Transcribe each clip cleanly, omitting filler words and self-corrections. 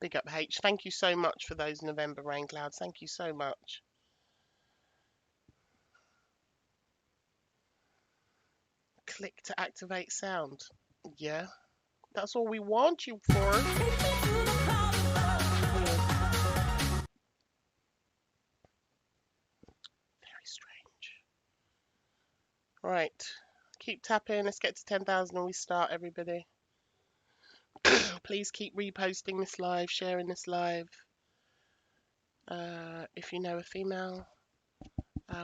Big up H. Thank you so much for those November rain clouds. Thank you so much. Click to activate sound. Yeah, that's all we want you for. Very strange. Right. Keep tapping. Let's get to 10,000 and we start, everybody. Please keep reposting this live, sharing this live. If you know a female,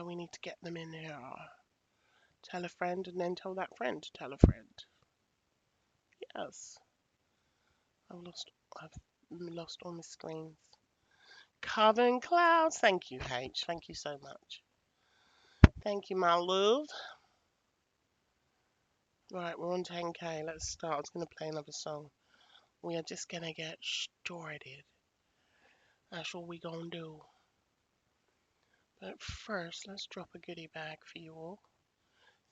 we need to get them in here. Tell a friend and then tell that friend to tell a friend. Yes. I've lost all my screens. Carbon clouds. Thank you, H. Thank you so much. Thank you, my love. Right, we're on 10k. Let's start. I was going to play another song. We are just going to get started. That's what we going to do. But first, let's drop a goodie bag for you all.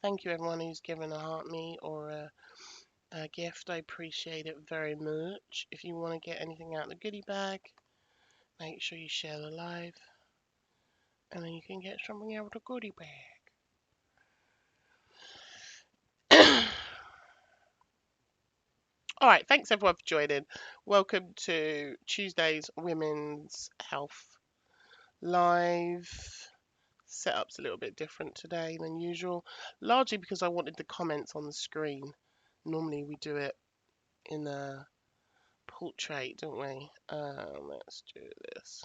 Thank you, everyone who's given a heart me or a gift. I appreciate it very much. If you want to get anything out of the goodie bag, make sure you share the live. And then you can get something out of the goodie bag. All right, thanks everyone for joining. Welcome to Tuesday's Women's Health Live. Setup's a little bit different today than usual, largely because I wanted the comments on the screen. Normally we do it in a portrait, don't we? Let's do this.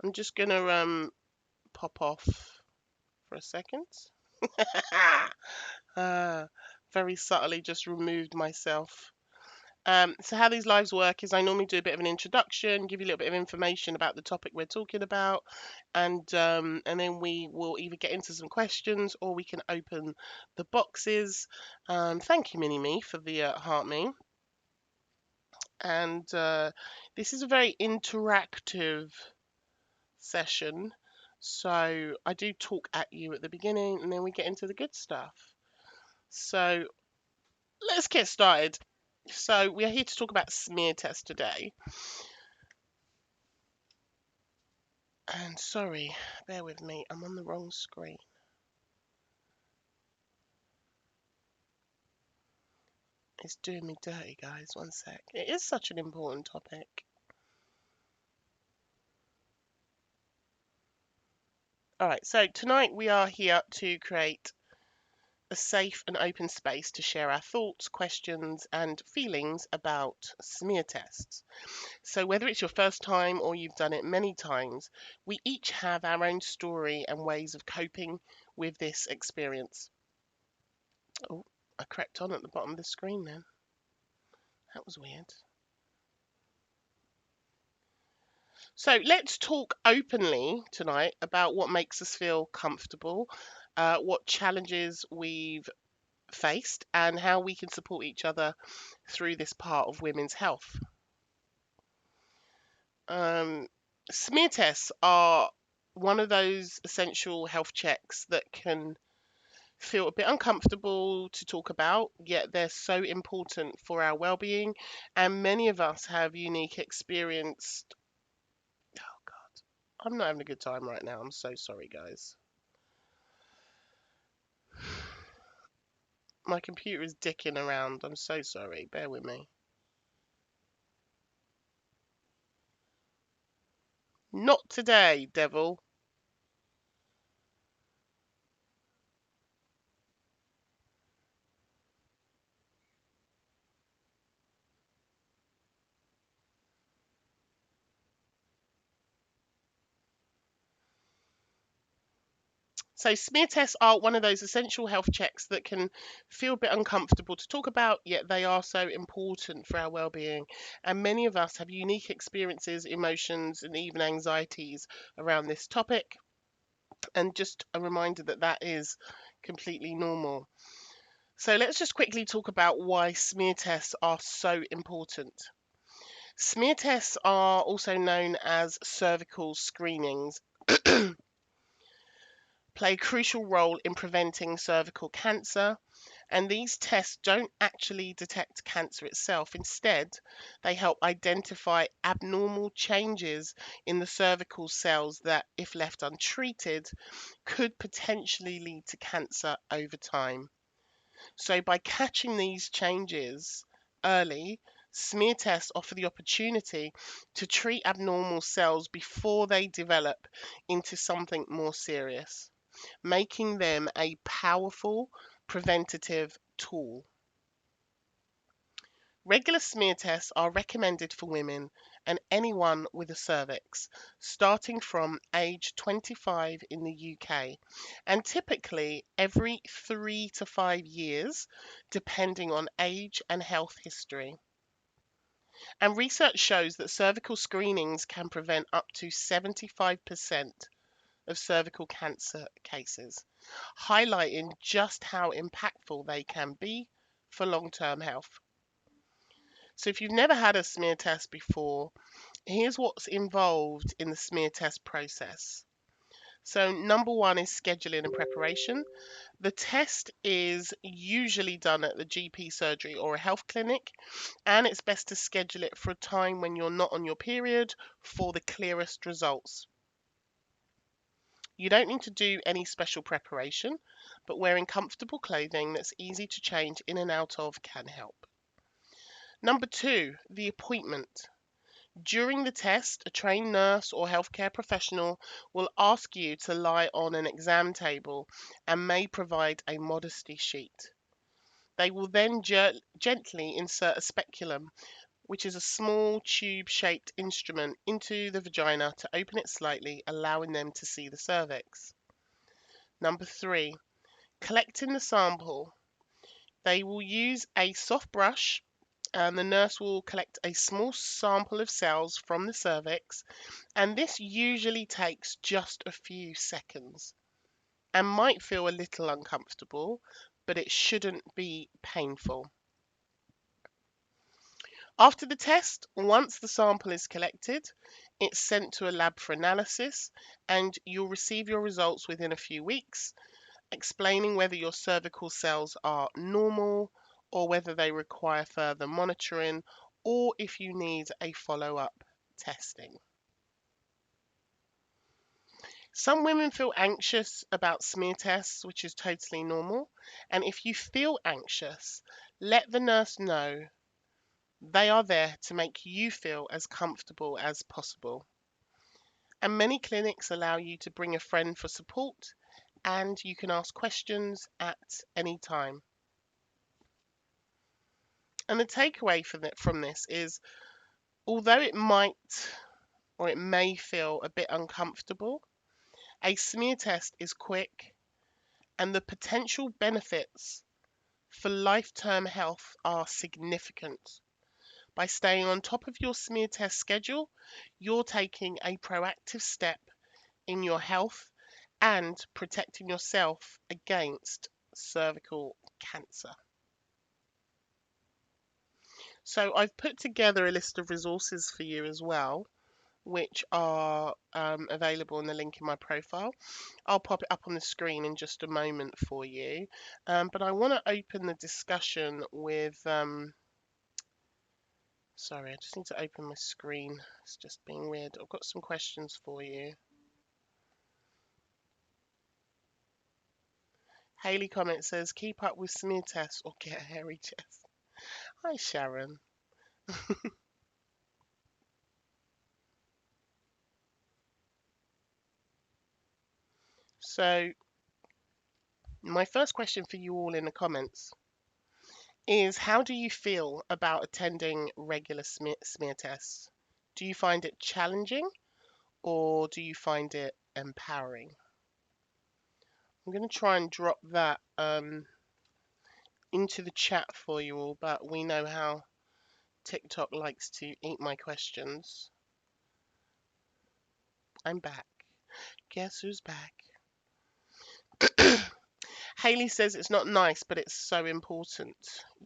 I'm just gonna pop off for a second. Very subtly just removed myself. So how these lives work is I normally do a bit of an introduction, give you a little bit of information about the topic we're talking about, and then we will either get into some questions or we can open the boxes. Thank you, Mini Me, for the heart me. And this is a very interactive session. So I do talk at you at the beginning and then we get into the good stuff. So let's get started. So we are here to talk about smear tests today. And sorry, bear with me, I'm on the wrong screen. It's doing me dirty, guys. One sec. It is such an important topic. Alright, so tonight we are here to create a safe and open space to share our thoughts, questions, and feelings about smear tests. So whether it's your first time or you've done it many times, we each have our own story and ways of coping with this experience. Oh, I crept on at the bottom of the screen then. That was weird. So let's talk openly tonight about what makes us feel comfortable, what challenges we've faced, and how we can support each other through this part of women's health. Smear tests are one of those essential health checks that can feel a bit uncomfortable to talk about, yet they're so important for our well-being, and many of us have unique experience. Oh God, I'm not having a good time right now. I'm so sorry, guys. My computer is dicking around. I'm so sorry. Bear with me. Not today, devil. So smear tests are one of those essential health checks that can feel a bit uncomfortable to talk about, yet they are so important for our well-being. And many of us have unique experiences, emotions, and even anxieties around this topic. And just a reminder that that is completely normal. So let's just quickly talk about why smear tests are so important. Smear tests are also known as cervical screenings, play a crucial role in preventing cervical cancer, And these tests don't actually detect cancer itself. Instead, they help identify abnormal changes in the cervical cells that, if left untreated, could potentially lead to cancer over time. So, by catching these changes early, smear tests offer the opportunity to treat abnormal cells before they develop into something more serious, making them a powerful preventative tool. Regular smear tests are recommended for women and anyone with a cervix, starting from age 25 in the UK, and typically every 3 to 5 years, depending on age and health history. And research shows that cervical screenings can prevent up to 75% of cervical cancer cases, highlighting just how impactful they can be for long-term health. So if you've never had a smear test before, here's what's involved in the smear test process. So number one is scheduling and preparation. The test is usually done at the GP surgery or a health clinic, and it's best to schedule it for a time when you're not on your period for the clearest results. You don't need to do any special preparation, but wearing comfortable clothing that's easy to change in and out of can help. Number two, the appointment. During the test, a trained nurse or healthcare professional will ask you to lie on an exam table and may provide a modesty sheet. They will then gently insert a speculum, which is a small tube-shaped instrument, into the vagina to open it slightly, allowing them to see the cervix. Number three, collecting the sample. They will use a soft brush and the nurse will collect a small sample of cells from the cervix, and this usually takes just a few seconds and might feel a little uncomfortable, but it shouldn't be painful. After the test, once the sample is collected, it's sent to a lab for analysis, and you'll receive your results within a few weeks, explaining whether your cervical cells are normal or whether they require further monitoring or if you need a follow-up testing. Some women feel anxious about smear tests, which is totally normal. And if you feel anxious, let the nurse know. They are there to make you feel as comfortable as possible. And many clinics allow you to bring a friend for support, and you can ask questions at any time. And the takeaway from this is, although it might or it may feel a bit uncomfortable, a smear test is quick and the potential benefits for lifetime health are significant. By staying on top of your smear test schedule, you're taking a proactive step in your health and protecting yourself against cervical cancer. So I've put together a list of resources for you as well, which are available in the link in my profile. I'll pop it up on the screen in just a moment for you. But I want to open the discussion with, sorry, I just need to open my screen. It's just being weird. I've got some questions for you. Haley comment says, keep up with smear tests or get a hairy chest. Hi, Sharon. So, my first question for you all in the comments is, how do you feel about attending regular smear tests? Do you find it challenging or do you find it empowering? I'm going to try and drop that into the chat for you all, but we know how TikTok likes to eat my questions. I'm back. Guess who's back? Haley says it's not nice, but it's so important.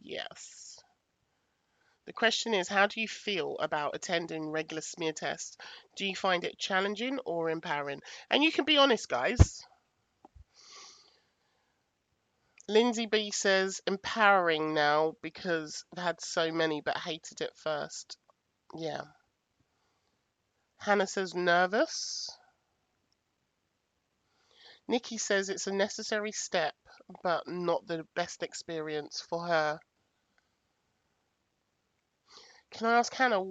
Yes. The question is, how do you feel about attending regular smear tests? Do you find it challenging or empowering? And you can be honest, guys. Lindsay B says empowering now because I've had so many but hated it first. Yeah. Hannah says nervous. Nikki says it's a necessary step but not the best experience for her. Can I ask Hannah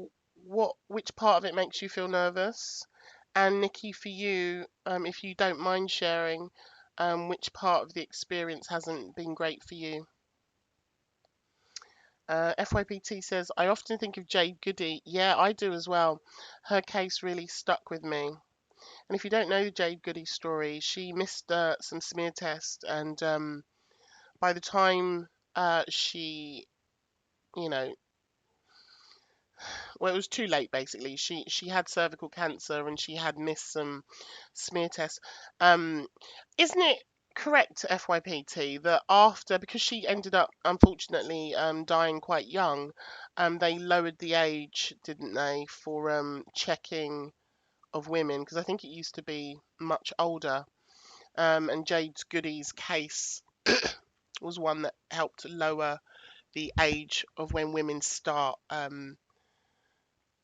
which part of it makes you feel nervous? And Nikki, for you, if you don't mind sharing, which part of the experience hasn't been great for you? FYPT says, I often think of Jade Goody. Yeah, I do as well. Her case really stuck with me. And if you don't know the Jade Goody story, she missed some smear tests, and by the time she, you know, well, it was too late basically. She had cervical cancer and she had missed some smear tests. Um, isn't it correct, FYPT, that after, because she ended up unfortunately dying quite young, they lowered the age, didn't they, for checking of women? Because I think it used to be much older. And Jade's Goody's case was one that helped lower the age of when women start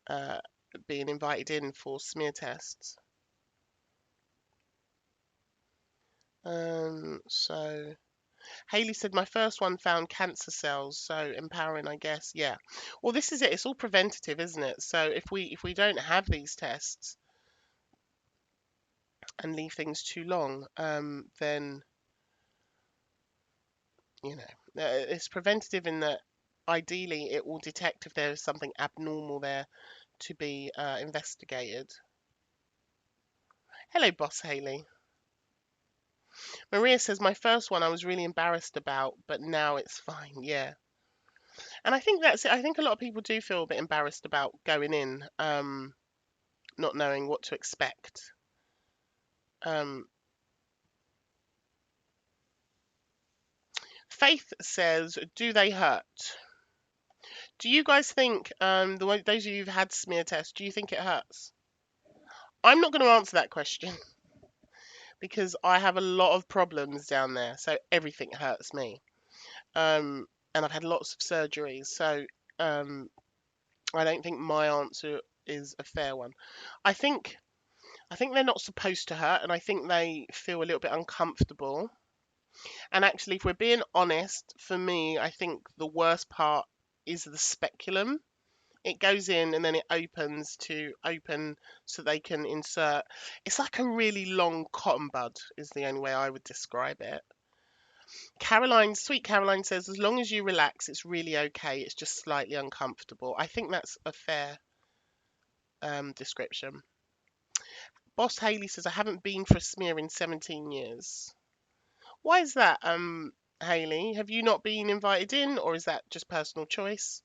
uh, being invited in for smear tests. So Haley said my first one found cancer cells, so empowering, I guess. Yeah. Well, this is it. It's all preventative, isn't it? So if we don't have these tests and leave things too long, then it's preventative in that ideally it will detect if there is something abnormal there to be investigated. Hello, Boss Haley. Maria says my first one I was really embarrassed about, but now it's fine. Yeah. And I think that's it. I think a lot of people do feel a bit embarrassed about going in, not knowing what to expect. Um, Faith says, "Do they hurt?" Do you guys think, those of you who've had smear tests, do you think it hurts? I'm not going to answer that question because I have a lot of problems down there, so everything hurts me. And I've had lots of surgeries, so um, I don't think my answer is a fair one. I think I think they're not supposed to hurt, and I think they feel a little bit uncomfortable. And actually, if we're being honest, for me, I think the worst part is the speculum. It goes in and then it opens to open so they can insert. It's like a really long cotton bud, is the only way I would describe it. Sweet Caroline says, as long as you relax, it's really okay. It's just slightly uncomfortable. I think that's a fair description. Boss Haley says, I haven't been for a smear in 17 years. Why is that, Haley? Have you not been invited in, or is that just personal choice?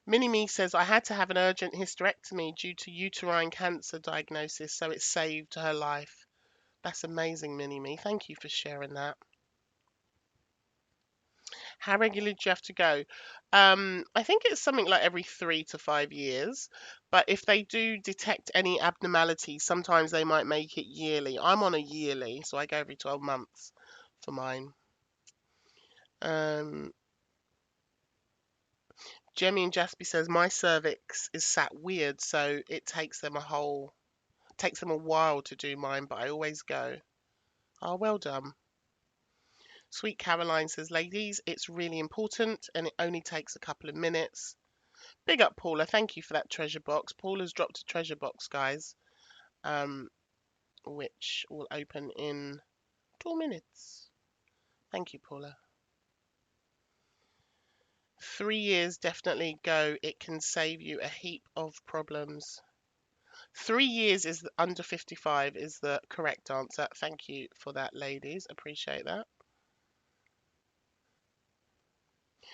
Mini Me says, I had to have an urgent hysterectomy due to uterine cancer diagnosis, so it saved her life. That's amazing, Mini Me. Thank you for sharing that. How regularly do you have to go? I think it's something like every 3 to 5 years, but if they do detect any abnormality, sometimes they might make it yearly. I'm on a yearly, so I go every 12 months for mine. Um, Jemmy and Jaspy says my cervix is sat weird, so it takes them a while to do mine, but I always go. Oh, well done. Sweet Caroline says, ladies, it's really important and it only takes a couple of minutes. Big up, Paula. Thank you for that treasure box. Paula's dropped a treasure box, guys, which will open in 2 minutes. Thank you, Paula. 3 years, definitely go. It can save you a heap of problems. 3 years is under 55 is the correct answer. Thank you for that, ladies. Appreciate that.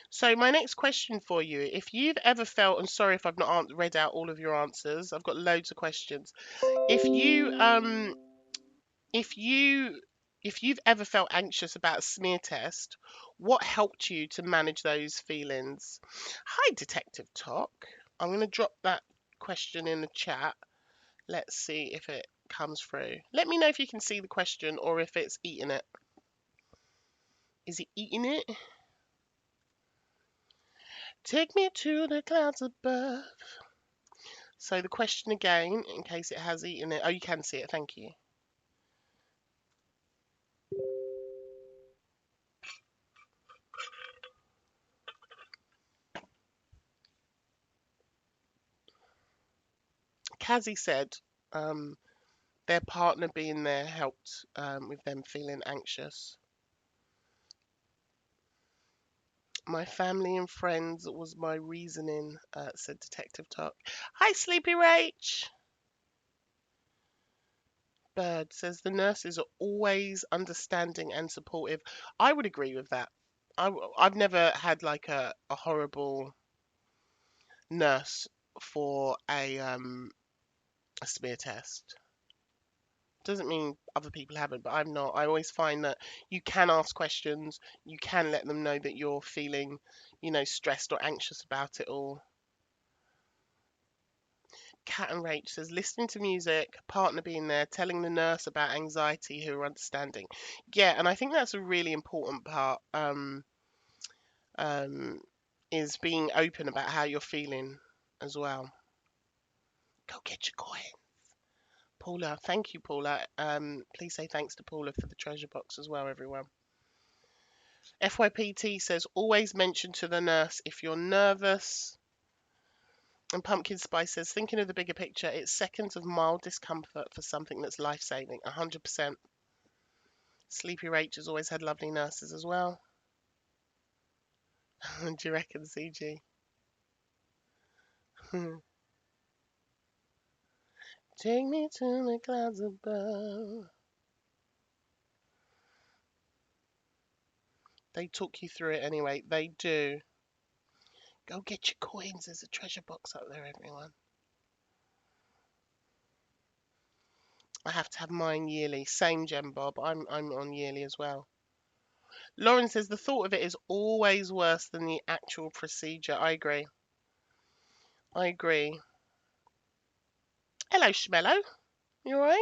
So my next question for you, if you've ever felt, and sorry if I've not read out all of your answers, I've got loads of questions. If you if you if you've ever felt anxious about a smear test, what helped you to manage those feelings? Hi, Detective Talk. I'm going to drop that question in the chat. Let's see if it comes through. Let me know if you can see the question or if it's eating it. Is it eating it? Take me to the clouds above. So the question again, in case it has eaten it. Oh, you can see it. Thank you. Kazi said their partner being there helped with them feeling anxious. My family and friends was my reasoning, said Detective Talk. Hi, Sleepy Rach. Bird says the nurses are always understanding and supportive. I would agree with that. I've never had like a horrible nurse for a smear test. Doesn't mean other people haven't, but I'm not. I always find that you can ask questions, you can let them know that you're feeling, stressed or anxious about it all. Cat and Rach says listening to music, partner being there, telling the nurse about anxiety who are understanding. Yeah, and I think that's a really important part. Um, is being open about how you're feeling as well. Go get your coin. Paula, thank you, Paula. Please say thanks to Paula for the treasure box as well, everyone. FYPT says always mention to the nurse if you're nervous. And Pumpkin Spice says thinking of the bigger picture, it's seconds of mild discomfort for something that's life-saving. 100%. Sleepy Rach has always had lovely nurses as well. Do you reckon, CG? Take me to the clouds above. They talk you through it anyway. They do. Go get your coins. There's a treasure box up there, everyone. I have to have mine yearly. Same, Gem Bob. I'm on yearly as well. Lauren says the thought of it is always worse than the actual procedure. I agree. I agree. Hello, Schmello. You alright?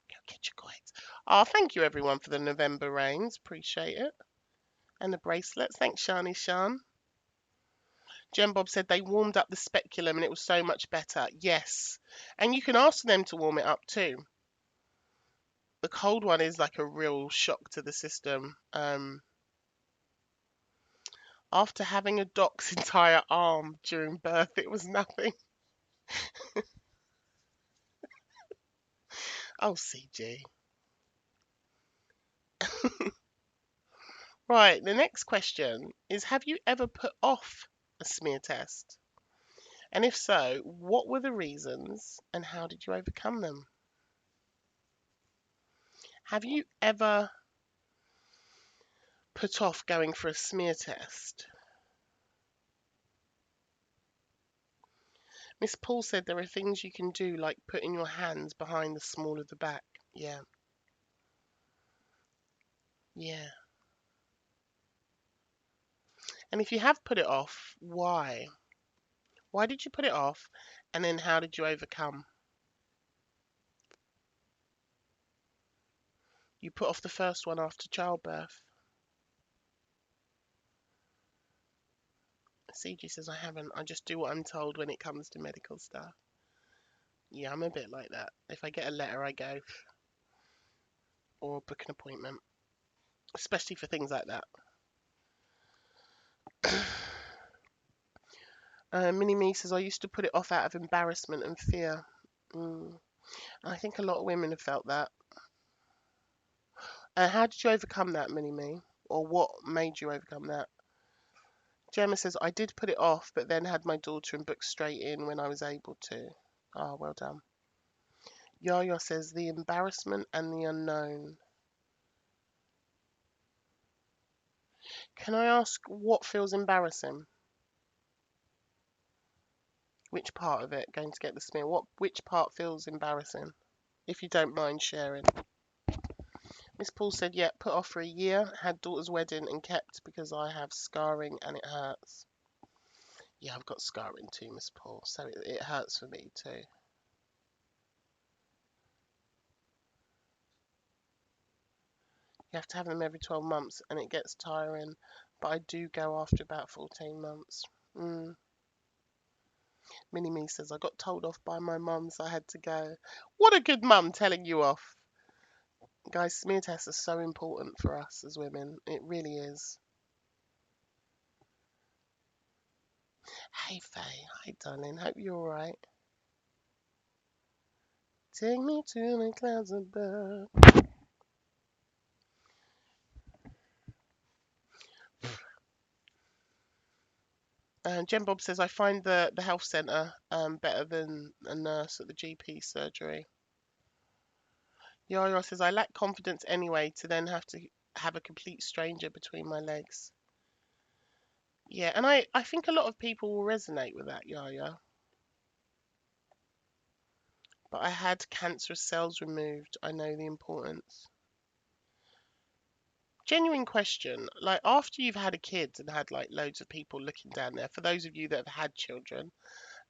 Go get your coins. Oh, thank you everyone for the November rains. Appreciate it. And the bracelets. Thanks, Shani Shan. Jem Bob said they warmed up the speculum and it was so much better. Yes. And you can ask them to warm it up too. The cold one is like a real shock to the system. After having a doc's entire arm during birth, it was nothing. Oh, CG. Right, the next question is have you ever put off a smear test? And if so, what were the reasons and how did you overcome them? Have you ever put off going for a smear test? Miss Paul said there are things you can do like putting your hands behind the small of the back. Yeah. Yeah. And if you have put it off, why? Why did you put it off? And then how did you overcome? You put off the first one after childbirth. CG says I haven't. I just do what I'm told when it comes to medical stuff. Yeah, I'm a bit like that. If I get a letter, I go. Or book an appointment. Especially for things like that. Mini Me says I used to put it off out of embarrassment and fear. I think a lot of women have felt that. How did you overcome that, Mini Me? Or what made you overcome that? Gemma says I did put it off, but then had my daughter and booked straight in when I was able to. Ah, well done. Yaya says the embarrassment and the unknown. Can I ask what feels embarrassing? Which part of it going to get the smear? Which part feels embarrassing? If you don't mind sharing. Miss Paul said, yeah, put off for a year, had daughter's wedding and kept because I have scarring and it hurts. Yeah, I've got scarring too, Miss Paul, so it hurts for me too. You have to have them every 12 months and it gets tiring, but I do go after about 14 months. Mm. Mini Me says, I got told off by my mum, so I had to go. What a good mum telling you off. Guys, smear tests are so important for us as women. It really is. Hey, Faye. Hi, darling. Hope you're alright. Take me to the clouds above. Jen Bob says, I find the health centre better than a nurse at the GP surgery. Yara says, I lack confidence anyway to then have to have a complete stranger between my legs. Yeah, and I think a lot of people will resonate with that, Yaya. But I had cancerous cells removed. I know the importance. Genuine question. Like, after you've had a kid and had like loads of people looking down there, for those of you that have had children,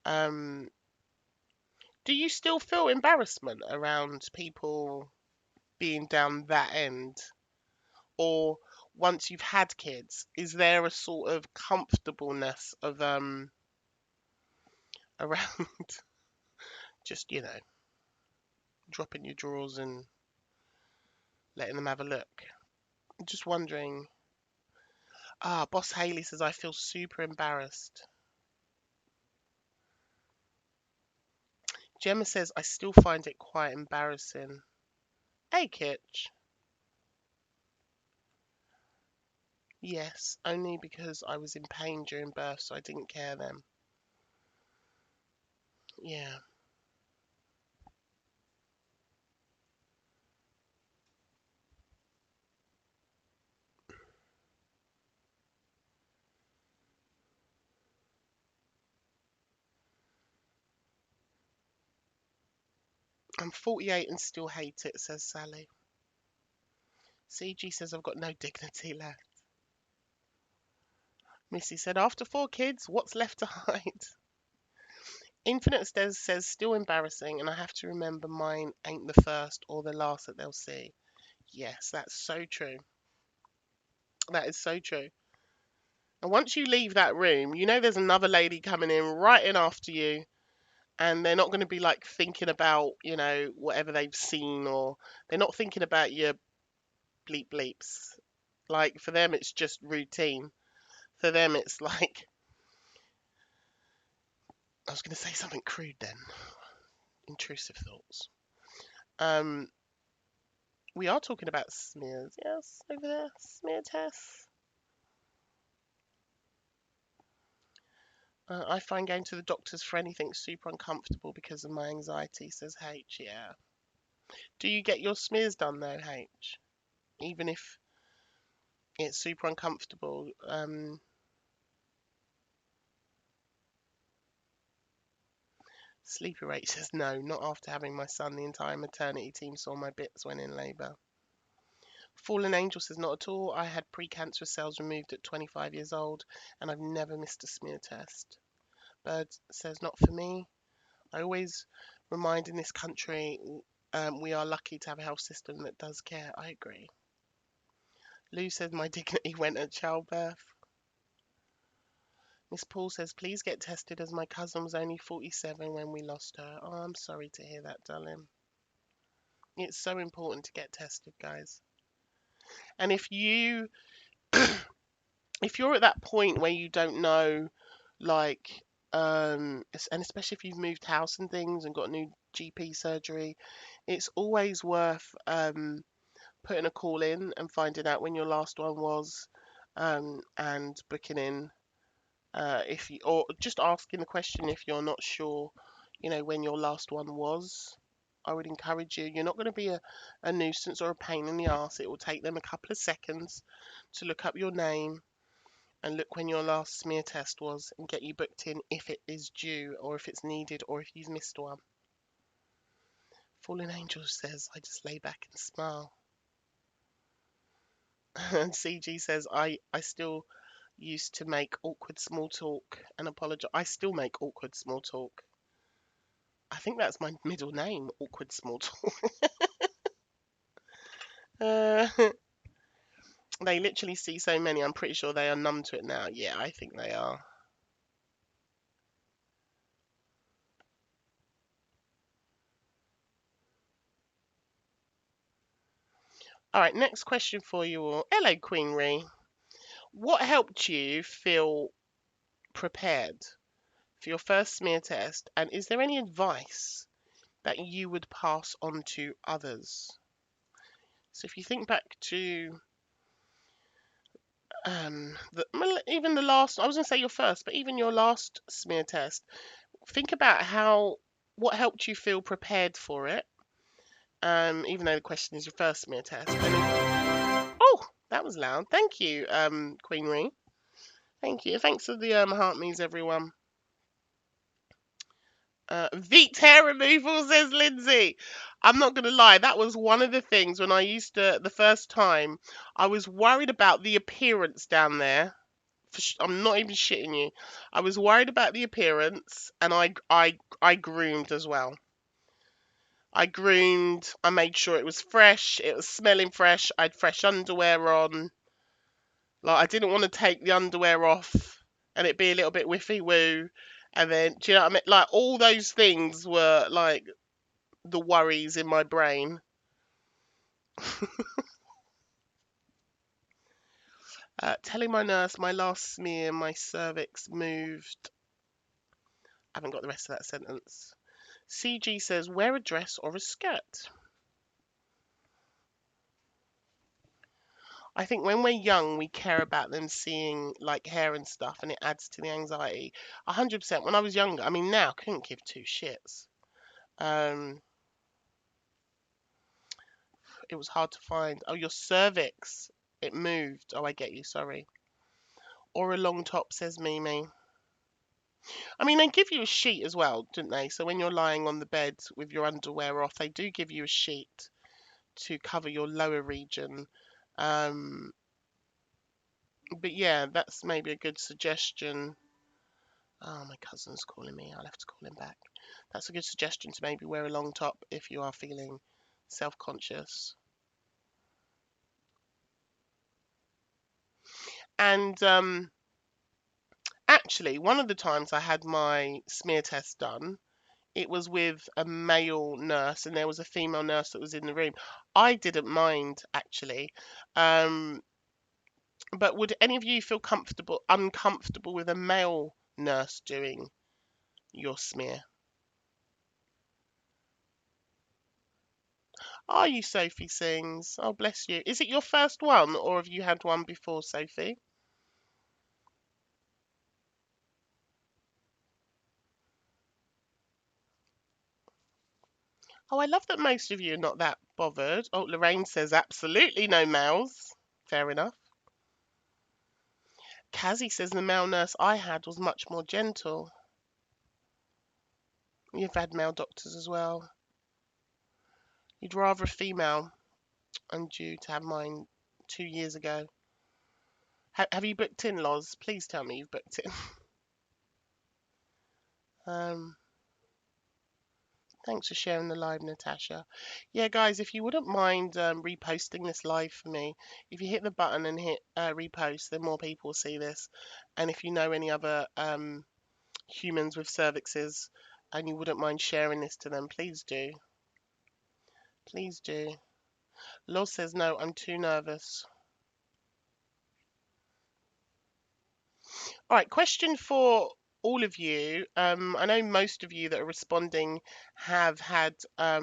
um, do you still feel embarrassment around people being down that end? Or once you've had kids, is there a sort of comfortableness of around just, dropping your drawers and letting them have a look? I'm just wondering. Ah, Boss Haley says I feel super embarrassed. Gemma says I still find it quite embarrassing. Hey, Kitch. Yes, only because I was in pain during birth, so I didn't care then. Yeah. I'm 48 and still hate it, says Sally. CG says I've got no dignity left. Missy said, after 4 kids, what's left to hide? Infinite Stairs says, still embarrassing, and I have to remember mine ain't the first or the last that they'll see. Yes, that's so true. That is so true. And once you leave that room, you know there's another lady coming in right in after you, and they're not going to be like thinking about, whatever they've seen, or they're not thinking about your bleep bleeps. Like, for them, it's just routine. For them, it's like, I was going to say something crude then. Intrusive thoughts. Um, we are talking about smears. Yes, over there, smear tests. I find going to the doctors for anything super uncomfortable because of my anxiety, says H. Yeah. Do you get your smears done though, H? Even if it's super uncomfortable. Sleepy Rate says no, not after having my son. The entire maternity team saw my bits when in labour. Fallen Angel says not at all. I had precancerous cells removed at 25 years old and I've never missed a smear test. Bird says not for me. I always remind in this country we are lucky to have a health system that does care. I agree. Lou says my dignity went at childbirth. Miss Paul says please get tested as my cousin was only 47 when we lost her. Oh, I'm sorry to hear that, darling. It's so important to get tested, guys. And if you're at that point where you don't know, like, and especially if you've moved house and things and got new GP surgery, it's always worth putting a call in and finding out when your last one was, and booking in, if you, or just asking the question if you're not sure, when your last one was. I would encourage you. You're not going to be a nuisance or a pain in the arse. It will take them a couple of seconds to look up your name and look when your last smear test was and get you booked in if it is due or if it's needed or if you've missed one. Fallen Angel says, I just lay back and smile. And CG says, I still used to make awkward small talk and apologize. I still make awkward small talk. I think that's my middle name, awkward small talk. uh, They literally see so many. I'm pretty sure they are numb to it now. Yeah, I think they are. All right, next question for you all. Hello, Queen Ree. What helped you feel prepared for your first smear test? And is there any advice that you would pass on to others? So if you think back to even the last, I was going to say your first, but even your last smear test, think about what helped you feel prepared for it. Even though the question is your first smear test. Oh, that was loud. Thank you, Queen Ree. Thank you. Thanks for the heart me's, everyone. Veet hair removal, says Lindsay. I'm not going to lie, that was one of the things when I used to, the first time, I was worried about the appearance down there. I'm not even shitting you. I was worried about the appearance, and I groomed as well. I groomed, I made sure it was fresh, it was smelling fresh, I had fresh underwear on. Like, I didn't want to take the underwear off and it be a little bit whiffy woo. And then, do you know what I mean? Like, all those things were like the worries in my brain. Telling my nurse my last smear, my cervix moved. I haven't got the rest of that sentence. CG says, wear a dress or a skirt. I think when we're young, we care about them seeing like hair and stuff, and it adds to the anxiety. 100%. When I was younger, I mean, now I couldn't give two shits. Um, it was hard to find. Oh, your cervix, it moved. Oh, I get you. Sorry. Or a long top, says Mimi. I mean, they give you a sheet as well, didn't they? So when you're lying on the bed with your underwear off, they do give you a sheet to cover your lower region. Um, but yeah, that's maybe a good suggestion. Oh, my cousin's calling me. I'll have to call him back. That's a good suggestion to maybe wear a long top if you are feeling self-conscious. And actually, one of the times I had my smear test done, it was with a male nurse, and there was a female nurse that was in the room. I didn't mind actually. Um, but would any of you feel uncomfortable with a male nurse doing your smear? Are you Sophie Sings? Oh, bless you. Is it your first one, or have you had one before, Sophie? Oh, I love that most of you are not that bothered. Oh, Lorraine says absolutely no males. Fair enough. Kazzy says the male nurse I had was much more gentle. You've had male doctors as well. You'd rather a female. I'm due to have mine 2 years ago. Have you booked in, Loz? Please tell me you've booked in. Um, Thanks for sharing the live, Natasha. Yeah, guys, if you wouldn't mind reposting this live for me, if you hit the button and hit repost, then more people will see this. And if you know any other humans with cervixes and you wouldn't mind sharing this to them, please do. Please do. Loz says, no, I'm too nervous. All right, question for all of you. I know most of you that are responding have had a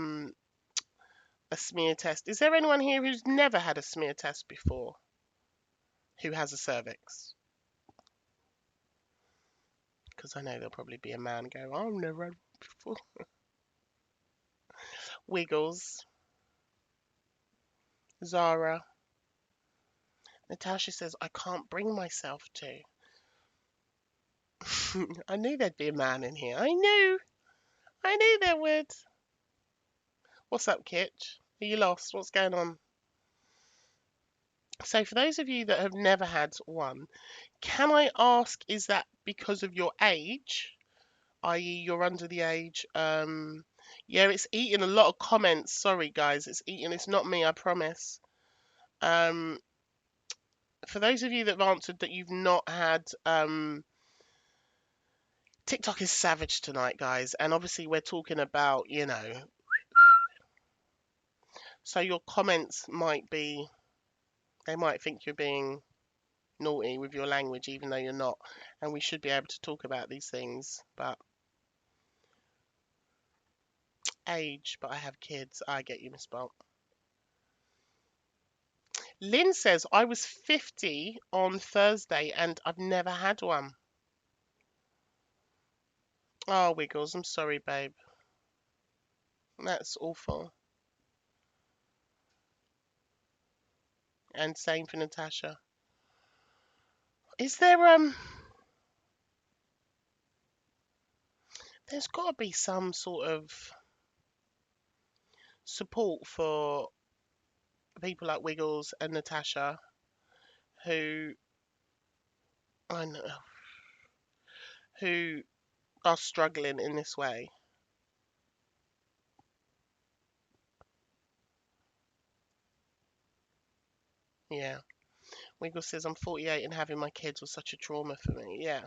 smear test. Is there anyone here who's never had a smear test before? Who has a cervix? Because I know there'll probably be a man go, oh, I've never had one before. Wiggles. Zara. Natasha says, I can't bring myself to. I knew there'd be a man in here. I knew. I knew there would. What's up, Kitch? Are you lost? What's going on? So, for those of you that have never had one, can I ask, is that because of your age? I.e., you're under the age. Yeah, it's eating a lot of comments. Sorry, guys, it's eating. It's not me, I promise. Um, for those of you that have answered that you've not had TikTok is savage tonight, guys, and obviously we're talking about, so your comments might be, they might think you're being naughty with your language, even though you're not, and we should be able to talk about these things. But age, but I have kids. I get you, Miss Bolt. Lynn says, I was 50 on Thursday and I've never had one. Oh, Wiggles, I'm sorry, babe. That's awful. And same for Natasha. Is there there's got to be some sort of support for people like Wiggles and Natasha who I know who are struggling in this way. Yeah. Wiggles says I'm 48 and having my kids was such a trauma for me. Yeah.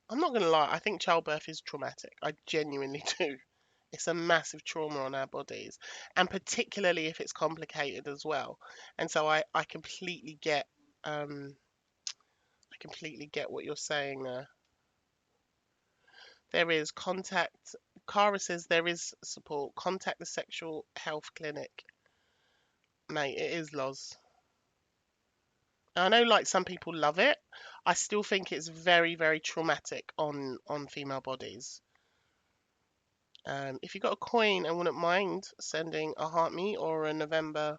I'm not gonna lie, I think childbirth is traumatic. I genuinely do. It's a massive trauma on our bodies, and particularly if it's complicated as well. And so I completely get I completely get what you're saying there. There is contact. Cara says there is support. Contact the sexual health clinic, mate. It is Loz. I know, like some people love it. I still think it's very, very traumatic on female bodies. If you got a coin and wouldn't mind sending a heart me or a November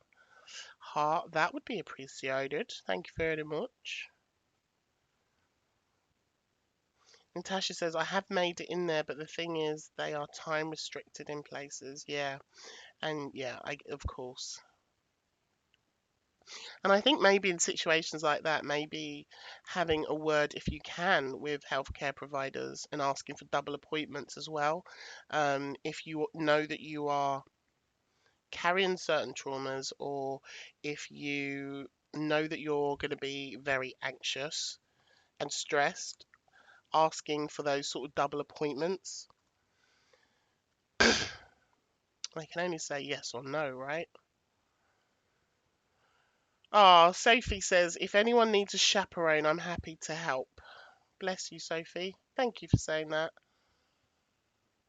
heart, that would be appreciated. Thank you very much. Natasha says, I have made it in there, but the thing is, they are time restricted in places. Yeah, and yeah, of course. And I think maybe in situations like that, maybe having a word, if you can, with healthcare providers and asking for double appointments as well. If you know that you are carrying certain traumas, or if you know that you're going to be very anxious and stressed, asking for those sort of double appointments. I can only say yes or no, right? Ah, Sophie says, if anyone needs a chaperone, I'm happy to help. Bless you, Sophie. Thank you for saying that.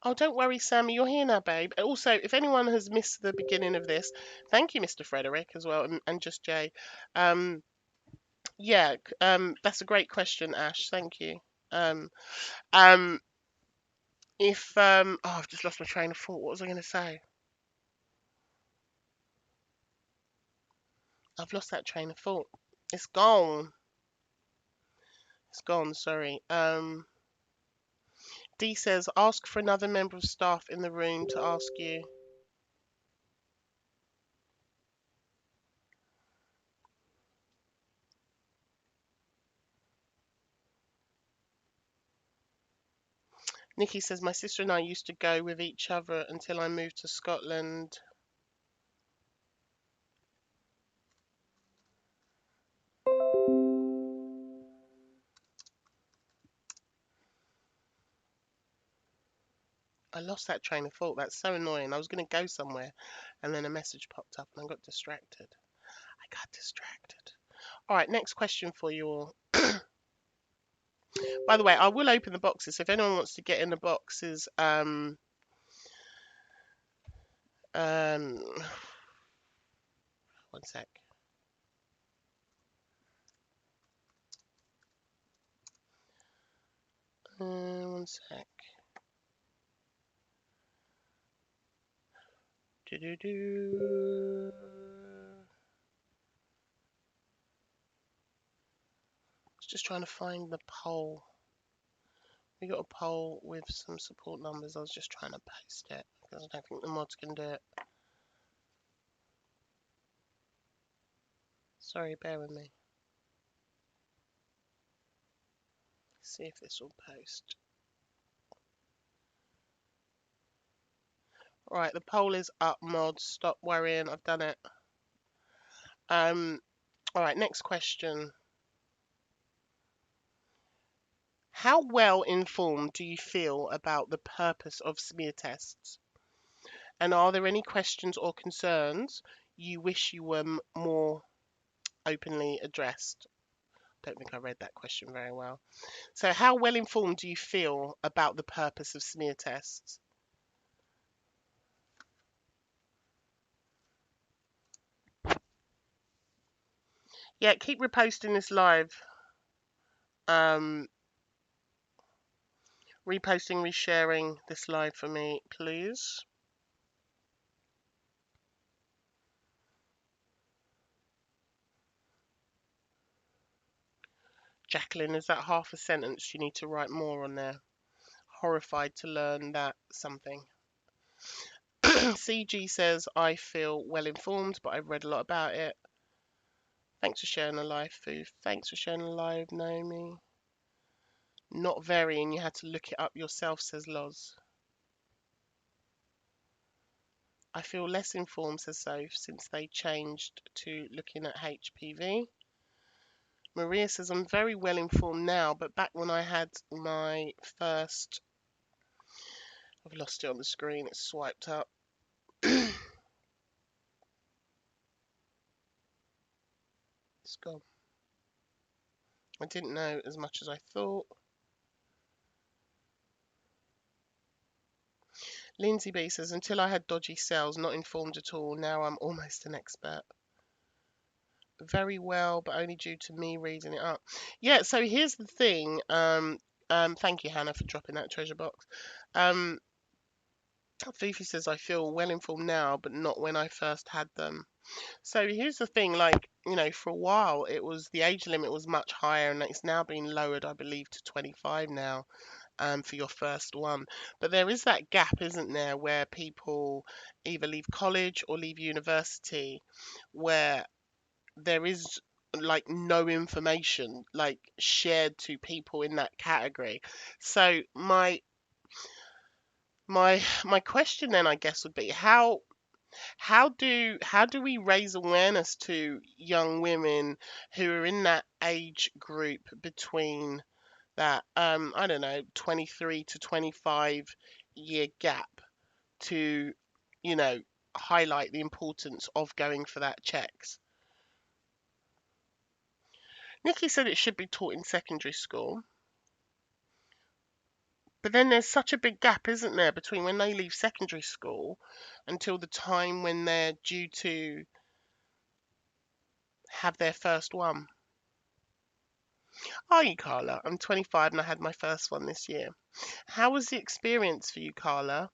Oh, don't worry, Sammy, you're here now, babe. Also, if anyone has missed the beginning of this, thank you, Mr. Frederick, as well, and just Jay. Um, yeah, that's a great question, Ash. Thank you. Um, um, if oh, I've just lost my train of thought. What was I going to say? I've lost that train of thought. It's gone. It's gone. Sorry. D says, ask for another member of staff in the room to ask you. Nikki says, my sister and I used to go with each other until I moved to Scotland. I lost that train of thought. That's so annoying. I was going to go somewhere and then a message popped up and I got distracted. All right, next question for you all. By the way, I will open the boxes. If anyone wants to get in the boxes, one sec. One sec. Do do do. I was just trying to find the poll. We got a poll with some support numbers. I was just trying to paste it because I don't think the mods can do it. Sorry, bear with me. See if this will post. Right, the poll is up, mods. Stop worrying. I've done it. All right, next question. How well informed do you feel about the purpose of smear tests? And are there any questions or concerns you wish you were more openly addressed? Don't think I read that question very well. So, how well informed do you feel about the purpose of smear tests? Yeah, keep reposting this live. Um, reposting, resharing this live for me, please. Jacqueline, is that half a sentence? You need to write more on there. Horrified to learn that something. CG says, I feel well informed, but I've read a lot about it. Thanks for sharing the live, Food. Thanks for sharing the live, Naomi. Not very, and you had to look it up yourself, says Loz. I feel less informed, says Soph, since they changed to looking at HPV. Maria says, I'm very well informed now, but back when I had my first... I've lost it on the screen, it's swiped up. It's gone. I didn't know as much as I thought. Lindsay B says, until I had dodgy cells, not informed at all. Now I'm almost an expert. Very well, but only due to me reading it up. Yeah, so here's the thing. Thank you, Hannah, for dropping that treasure box. Fifi says, I feel well informed now, but not when I first had them. So here's the thing, like, for a while it was the age limit was much higher and it's now been lowered, I believe, to 25 now, for your first one. But there is that gap, isn't there, where people either leave college or leave university, where there is like no information like shared to people in that category. So my question then, I guess, would be how do we raise awareness to young women who are in that age group between that I don't know, 23 to 25-year gap, to you know highlight the importance of going for that checks? Nikki said it should be taught in secondary school, but then there's such a big gap, isn't there, between when they leave secondary school until the time when they're due to have their first one. Are you, Carla? I'm 25 and I had my first one this year. How was the experience for you, Carla?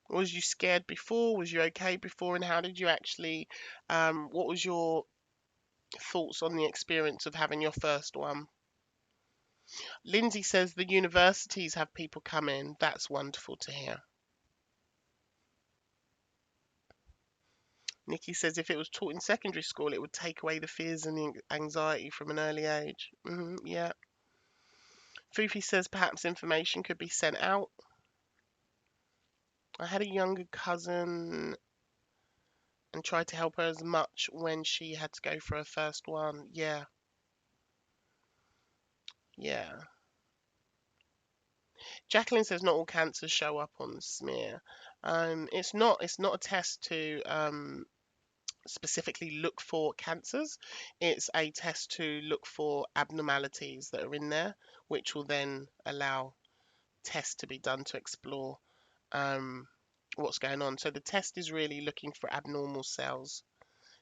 Was you scared before? Was you okay before? And how did you actually, what was your thoughts on the experience of having your first one? Lindsay says the universities have people come in. That's wonderful to hear. Nikki says if it was taught in secondary school, it would take away the fears and the anxiety from an early age. Yeah. Fufi says perhaps information could be sent out. I had a younger cousin and tried to help her as much when she had to go for her first one. Yeah, yeah. Jacqueline says not all cancers show up on smear. It's not a test to specifically look for cancers. It's a test to look for abnormalities that are in there, which will then allow tests to be done to explore um, what's going on. So the test is really looking for abnormal cells.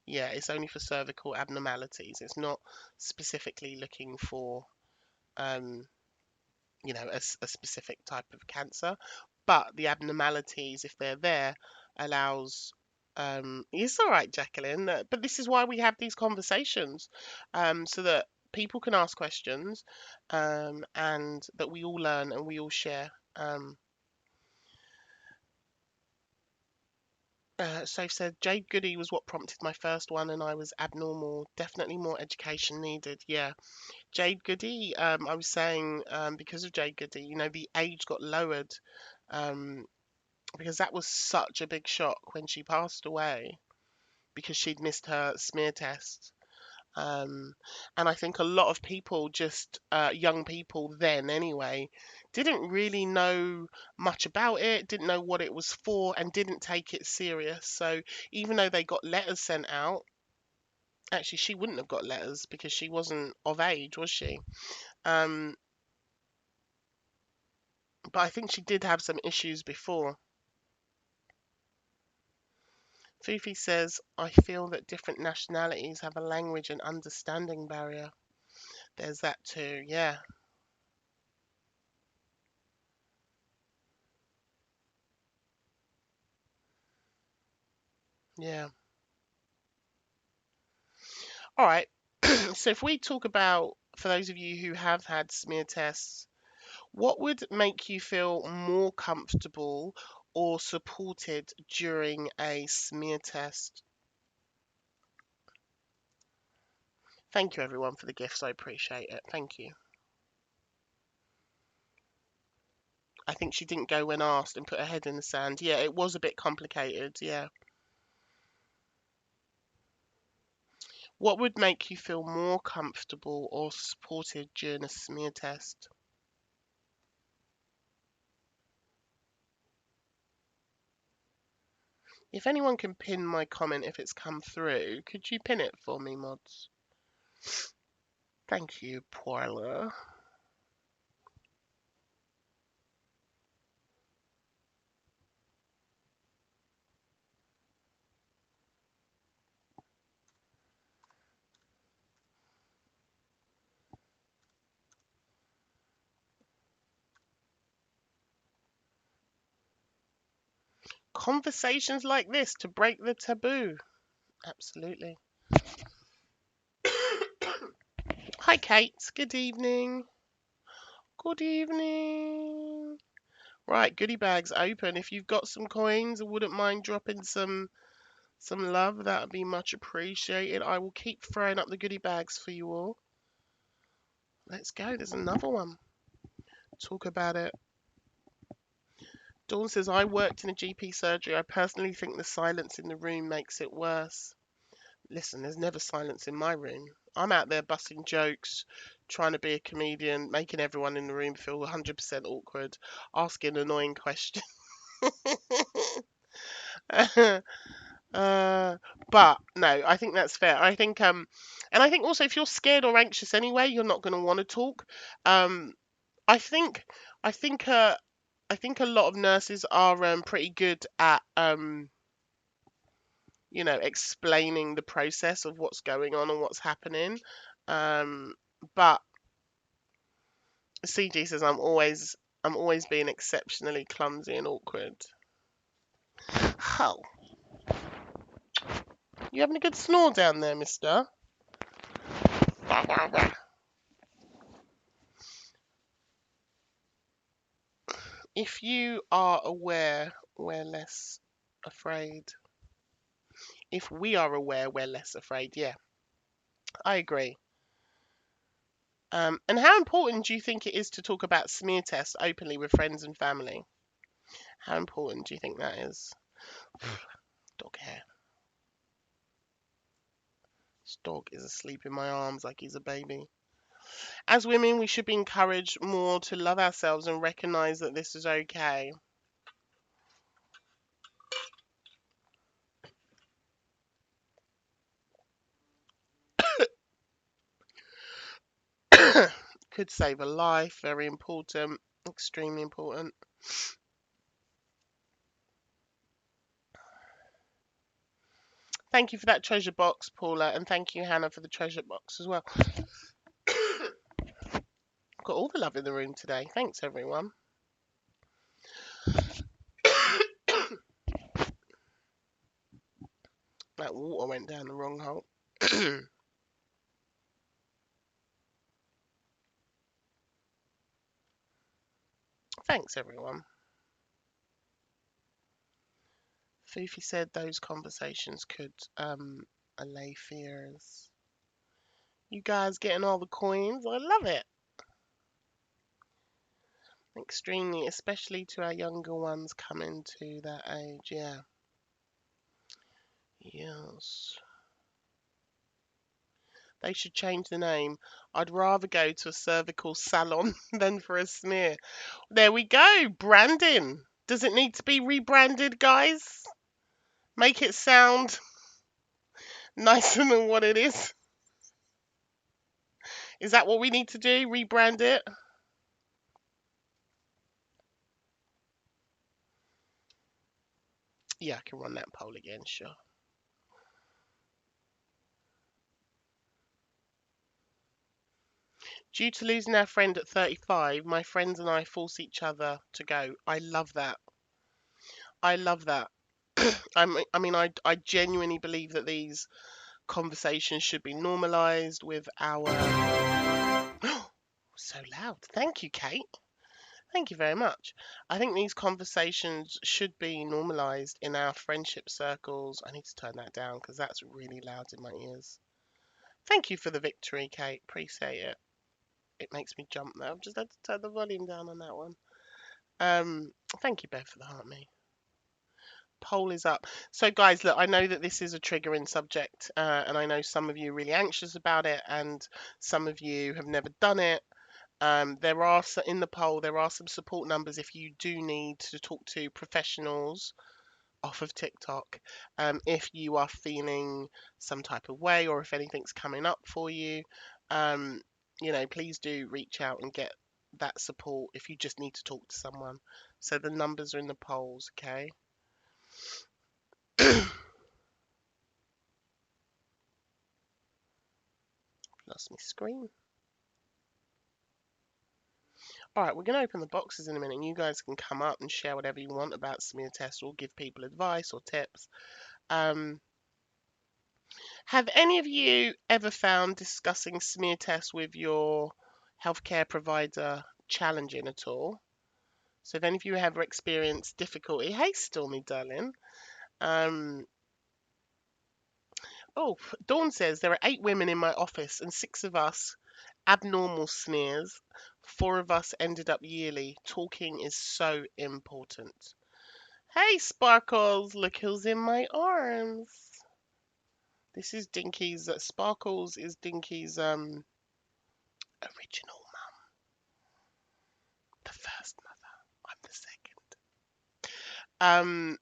Yeah, it's only for cervical abnormalities. It's not specifically looking for um, a specific type of cancer, but the abnormalities, if they're there, allows. It's all right, Jacqueline. But this is why we have these conversations, so that people can ask questions, and that we all learn and we all share. So said Jade Goody was what prompted my first one, and I was abnormal. Definitely more education needed. Yeah, Jade Goody. I was saying because of Jade Goody, the age got lowered, um, because that was such a big shock when she passed away because she'd missed her smear test. Um, and I think a lot of people, just young people then anyway, didn't really know much about it, didn't know what it was for, and didn't take it serious. So even though they got letters sent out, actually she wouldn't have got letters because she wasn't of age, was she? Um, but I think she did have some issues before. Fifi says, I feel that different nationalities have a language and understanding barrier. There's that too, yeah, yeah. All right. So if we talk about, for those of you who have had smear tests, what would make you feel more comfortable or supported during a smear test? Thank you everyone for the gifts. I appreciate it. Thank you. I think she didn't go when asked and put her head in the sand. Yeah, it was a bit complicated. Yeah. What would make you feel more comfortable or supported during a smear test? If anyone can pin my comment if it's come through, could you pin it for me, mods? Thank you, Paula. Conversations like this to break the taboo. Absolutely. Hi, Kate. Good evening. Good evening. Right, goodie bags open. If you've got some coins, I wouldn't mind dropping some love. That would be much appreciated. I will keep throwing up the goodie bags for you all. Let's go. There's another one. Talk about it. Dawn says, I worked in a GP surgery. I personally think the silence in the room makes it worse. Listen, there's never silence in my room. I'm out there busting jokes, trying to be a comedian, making everyone in the room feel 100% awkward, asking annoying questions. But no, I think that's fair. I think and I think also if you're scared or anxious anyway, you're not going to want to talk. Um, I think I think I think a lot of nurses are pretty good at explaining the process of what's going on and what's happening. Um, but CG says I'm always being exceptionally clumsy and awkward. Oh, you having a good snore down there, mister? If you are aware, we're less afraid. If we are aware, we're less afraid. Yeah, I agree. And how important do you think it is to talk about smear tests openly with friends and family? How important do you think that is? Dog hair. This dog is asleep in my arms like he's a baby. As women, we should be encouraged more to love ourselves and recognize that this is okay. Could save a life. Very important. Extremely important. Thank you for that treasure box, Paula, and thank you, Hannah, for the treasure box as well. Got all the love in the room today. Thanks, everyone. That water went down the wrong hole. Thanks, everyone. Fifi said those conversations could allay fears. You guys getting all the coins? I love it. Extremely, especially to our younger ones coming to that age. Yeah. Yes. They should change the name. I'd rather go to a cervical salon than for a smear. There we go. Branding. Does it need to be rebranded, guys? Make it sound nicer than what it is. Is that what we need to do? Rebrand it? Yeah, I can run that poll again, sure. Due to losing our friend at 35, my friends and I force each other to go. I love that. I love that. I genuinely believe that these conversations should be normalized with our. So loud. Thank you, Kate. Thank you very much. I think these conversations should be normalized in our friendship circles. I need to turn that down because that's really loud in my ears. Thank you for the victory, Kate. Appreciate it. It makes me jump now. I've just had to turn the volume down on that one. Thank you, Bev, for the heart me. Poll is up. So, guys, look, I know that this is a triggering subject, and I know some of you are really anxious about it, and some of you have never done it. There are in the poll, there are some support numbers if you do need to talk to professionals off of TikTok. If you are feeling some type of way, or if anything's coming up for you, um, please do reach out and get that support if you just need to talk to someone. So the numbers are in the polls, okay? Lost my screen. All right, we're going to open the boxes in a minute, and you guys can come up and share whatever you want about smear tests, or give people advice or tips. Um, have any of you ever found discussing smear tests with your healthcare provider challenging at all? So if any of you have experienced difficulty, hey Stormy darling. Um, oh, Dawn says there are 8 women in my office and 6 of us abnormal smears. 4 of us ended up yearly. Talking is so important. Hey Sparkles, look who's in my arms. This is Dinky's. Sparkles is Dinky's original mum, the first mother. I'm the second.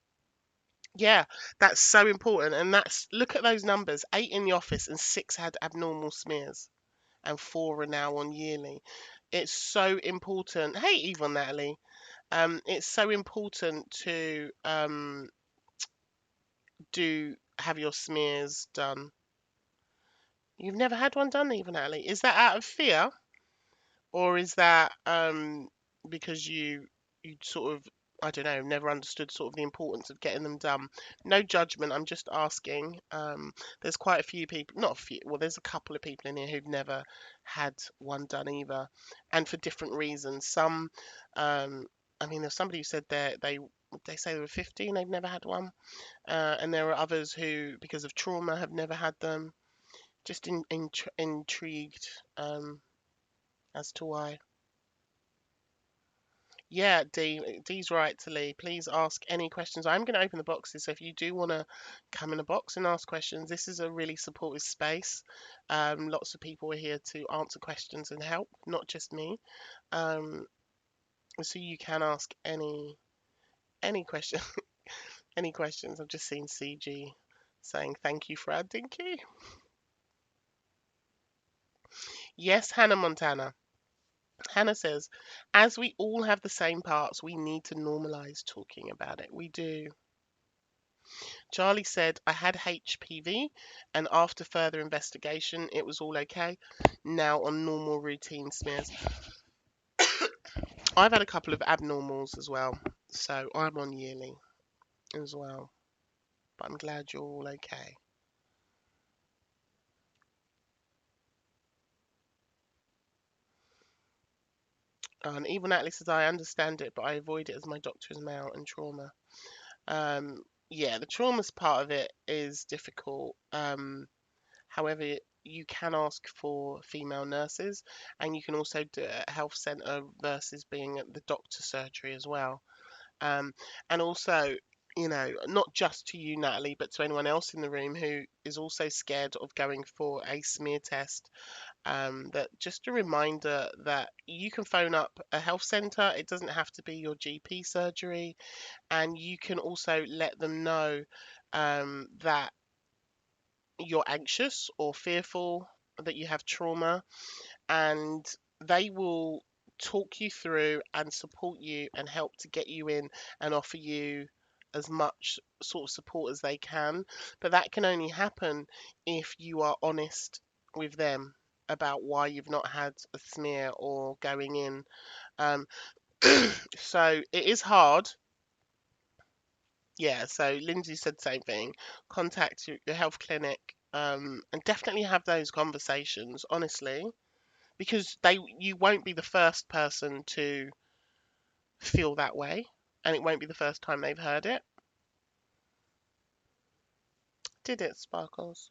Yeah, that's so important, and that's look at those numbers: 8 in the office and 6 had abnormal smears, and 4 are now on yearly. It's so important. Hey, Yvonne, Natalie. It's so important to do have your smears done. You've never had one done, Yvonne, Natalie. Is that out of fear? Or is that because you sort of, I don't know, never understood sort of the importance of getting them done? No judgment. I'm just asking. There's quite a few people, not a few. Well, there's a couple of people in here who've never had one done either, and for different reasons. Some, there's somebody who said they say they were 15, they've never had one, and there are others who, because of trauma, have never had them. Just intrigued as to why. Yeah, Dee's right to Lee. Please ask any questions. I'm going to open the boxes, so if you do want to come in a box and ask questions, this is a really supportive space. Lots of people are here to answer questions and help, not just me. Um, so you can ask any question, any questions. I've just seen CG saying thank you for our dinky. Yes, Hannah Montana. Hannah says, as we all have the same parts, we need to normalize talking about it. We do. Charlie said, I had HPV, and after further investigation, it was all okay. Now on normal routine smears. I've had a couple of abnormals as well, so I'm on yearly as well. But I'm glad you're all okay. And even Natalie says, I understand it, but I avoid it as my doctor is male and trauma. Yeah, the trauma's part of it is difficult. However, you can ask for female nurses, and you can also do it at a health centre versus being at the doctor surgery as well. And also, not just to you, Natalie, but to anyone else in the room who is also scared of going for a smear test, that just a reminder that you can phone up a health centre. It doesn't have to be your GP surgery, and you can also let them know that you're anxious or fearful, that you have trauma, and they will talk you through and support you and help to get you in and offer you as much sort of support as they can. But that can only happen if you are honest with them about why you've not had a smear or going in. Um, so it is hard. Yeah, so Lindsay said the same thing. Contact your health clinic, and definitely have those conversations, honestly, because you won't be the first person to feel that way, and it won't be the first time they've heard it. Did it, Sparkles?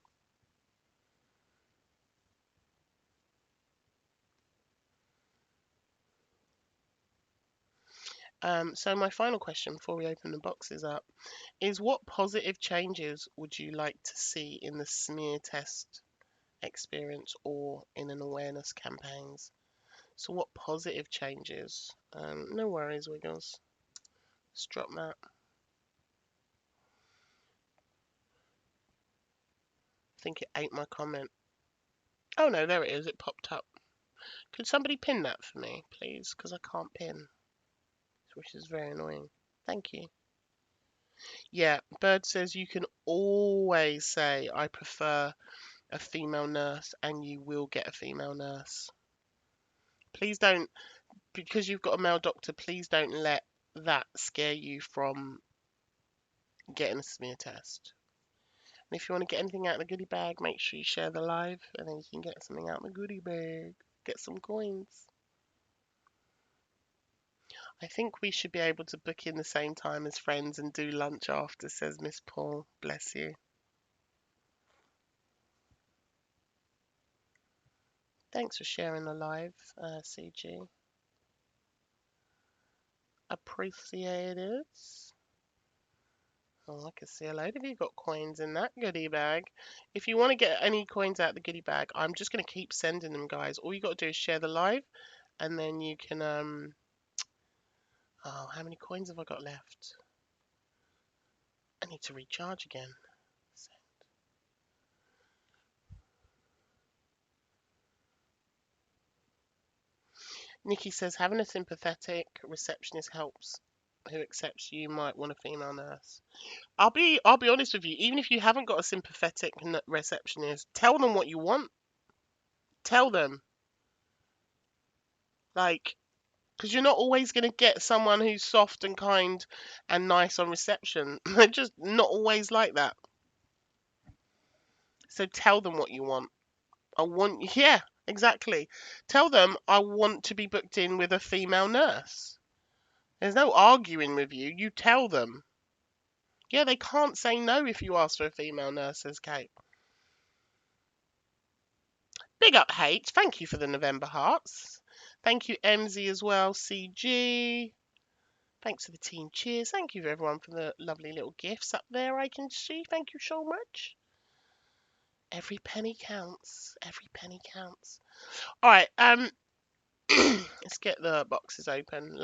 So my final question before we open the boxes up is, what positive changes would you like to see in the smear test experience or in an awareness campaigns? So what positive changes? No worries, Wiggles. Let's drop that. I think it ate my comment. Oh no, there it is. It popped up. Could somebody pin that for me, please? Because I can't pin, which is very annoying. Thank you. Yeah, Bird says you can always say, I prefer a female nurse, and you will get a female nurse. Please don't, because you've got a male doctor, please don't let that scare you from getting a smear test. And if you want to get anything out of the goodie bag, make sure you share the live, and then you can get something out of the goodie bag. Get some coins. I think we should be able to book in the same time as friends and do lunch after, says Miss Paul. Bless you. Thanks for sharing the live, CG. Appreciated. Oh, I can see a load of you got coins in that goodie bag. If you want to get any coins out of the goodie bag, I'm just going to keep sending them, guys. All you got to do is share the live, and then you can, oh, how many coins have I got left? I need to recharge again. Nikki says having a sympathetic receptionist helps. Who accepts you might want a female nurse. I'll be honest with you. Even if you haven't got a sympathetic receptionist, tell them what you want. Tell them, like, because you're not always going to get someone who's soft and kind and nice on reception. They're just not always like that. So tell them what you want. Yeah, exactly. Tell them I want to be booked in with a female nurse. There's no arguing with you. You tell them. Yeah, they can't say no if you ask for a female nurse, says Kate. Big up H. Thank you for the November hearts. Thank you, MZ, as well. CG. Thanks for the team cheers. Thank you everyone for the lovely little gifts up there I can see. Thank you so much. Every penny counts. Every penny counts. All right, let's get the boxes open.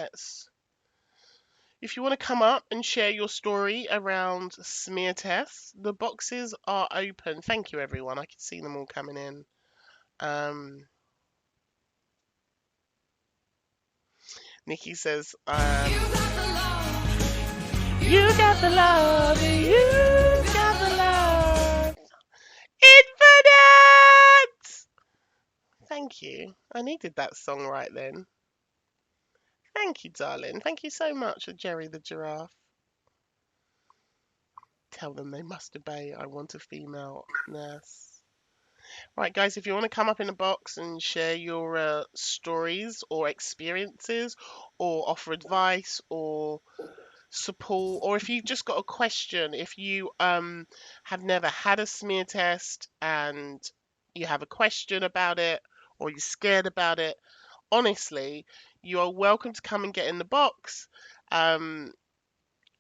If you want to come up and share your story around smear tests, the boxes are open. Thank you everyone. I can see them all coming in. Nikki says, you got the love, you got the love. Infinite! Thank you. I needed that song right then. Thank you, darling. Thank you so much for Jerry the Giraffe. Tell them they must obey. I want a female nurse. Right, guys, if you want to come up in the box and share your stories or experiences or offer advice or support, or if you've just got a question, if you have never had a smear test and you have a question about it or you're scared about it, honestly, you are welcome to come and get in the box.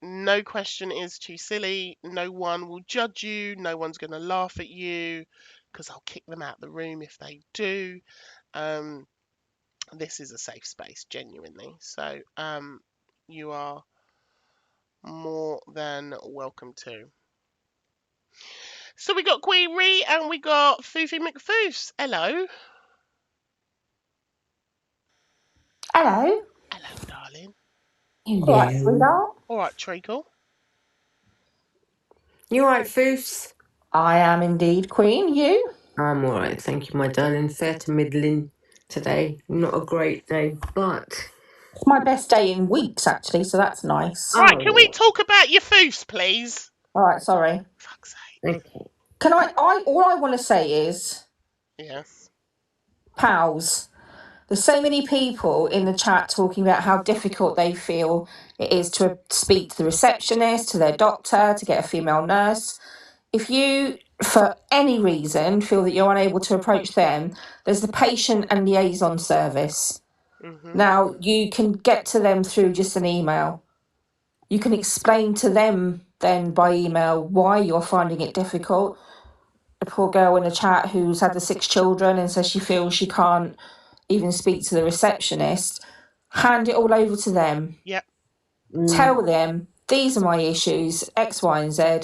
No question is too silly. No one will judge you. No one's going to laugh at you because I'll kick them out the room if they do. Um, this is a safe space, genuinely. So you are more than welcome to. So we got Queen Ree and we got Foofy McFoofs. Hello. Hello. Hello, darling. All right, Hello. sweetheart. All right, Treacle. You alright, Foofs? I am indeed Queen. You? I'm alright, thank you, my darling. Fair to middling today. Not a great day, but... It's my best day in weeks, actually, so that's nice. Right, can we Oh, talk about your foofs, please? All right, sorry. Fuck's sake. okay. Can I all I want to say is, Yes. pals. There's so many people in the chat talking about how difficult they feel it is to speak to the receptionist, to their doctor, to get a female nurse. If you, for any reason, feel that you're unable to approach them, there's the patient and liaison service. Mhm. Now, you can get to them through just an email. You can explain to them then by email why you're finding it difficult. A poor girl in the chat who's had the 6 children and says she feels she can't even speak to the receptionist. Hand it all over to them. Yep. Tell them, these are my issues, X, Y, and Z.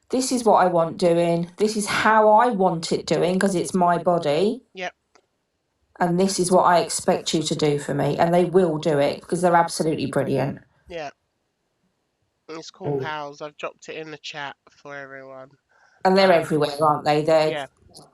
This is what I want doing. This is how I want it doing because it's my body. Yep. And this is what I expect you to do for me. And they will do it because they're absolutely brilliant. Yeah. It's called pals. I've dropped it in the chat for everyone. And they're everywhere, aren't they? They're Yeah.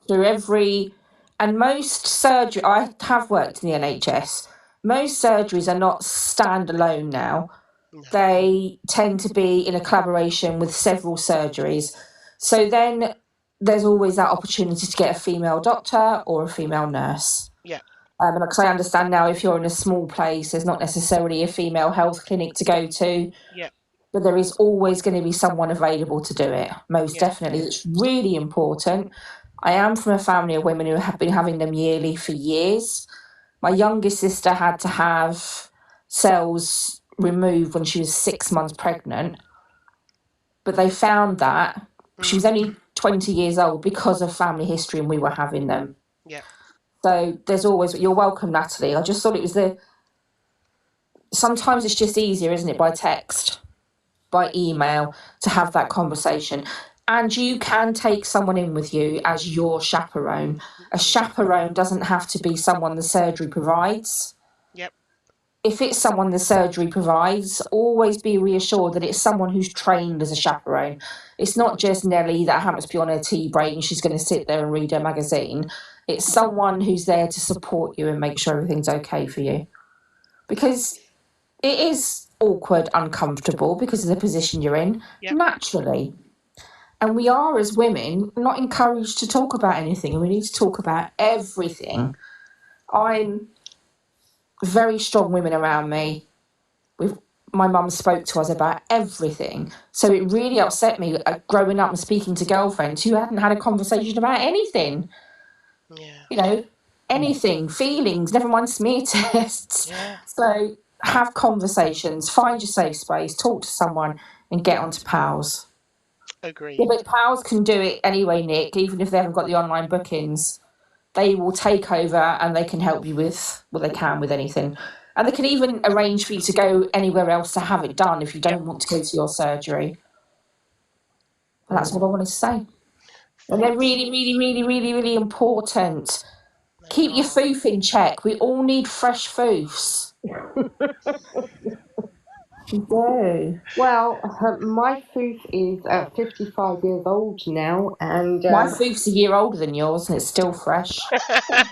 through every... And most surgery... I have worked in the NHS. Most surgeries are not standalone now. No. They tend to be in a collaboration with several surgeries. So then there's always that opportunity to get a female doctor or a female nurse. Yeah. And because I understand now, if you're in a small place, there's not necessarily a female health clinic to go to, Yeah. but there is always going to be someone available to do it. Most Yeah. definitely. It's really important. I am from a family of women who have been having them yearly for years. My youngest sister had to have cells removed when she was 6 months pregnant, but they found that she was only 20 years old because of family history and we were having them. Yeah. So there's always... You're welcome, Natalie. I just thought it was sometimes it's just easier, isn't it, by text, by email, to have that conversation. And you can take someone in with you as your chaperone. A chaperone doesn't have to be someone the surgery provides. Yep. If it's someone the surgery provides, always be reassured that it's someone who's trained as a chaperone. It's not just Nellie that happens to be on her tea break and she's going to sit there and read her magazine. It's someone who's there to support you and make sure everything's okay for you. Because it is awkward, uncomfortable because of the position you're in, Yep. naturally. And we are, as women, not encouraged to talk about anything, and we need to talk about everything. I'm very strong women around me. My mum spoke to us about everything. So it really upset me growing up and speaking to girlfriends who hadn't had a conversation about anything. Yeah. You know, anything, feelings, never mind smear tests. Yeah. So have conversations, find your safe space, talk to someone, and get onto pals. Agreed. Yeah, but pals can do it anyway, Nick, even if they haven't got the online bookings. They will take over and they can help you with what they can with anything. And they can even arrange for you to go anywhere else to have it done if you don't want to go to your surgery. And that's what I wanted to say. And they're really, really, really, really, really important. Keep your foof in check. We all need fresh foofs. We do. Well, my Foof is 55 years old now, and... My foof's a year older than yours and it's still fresh.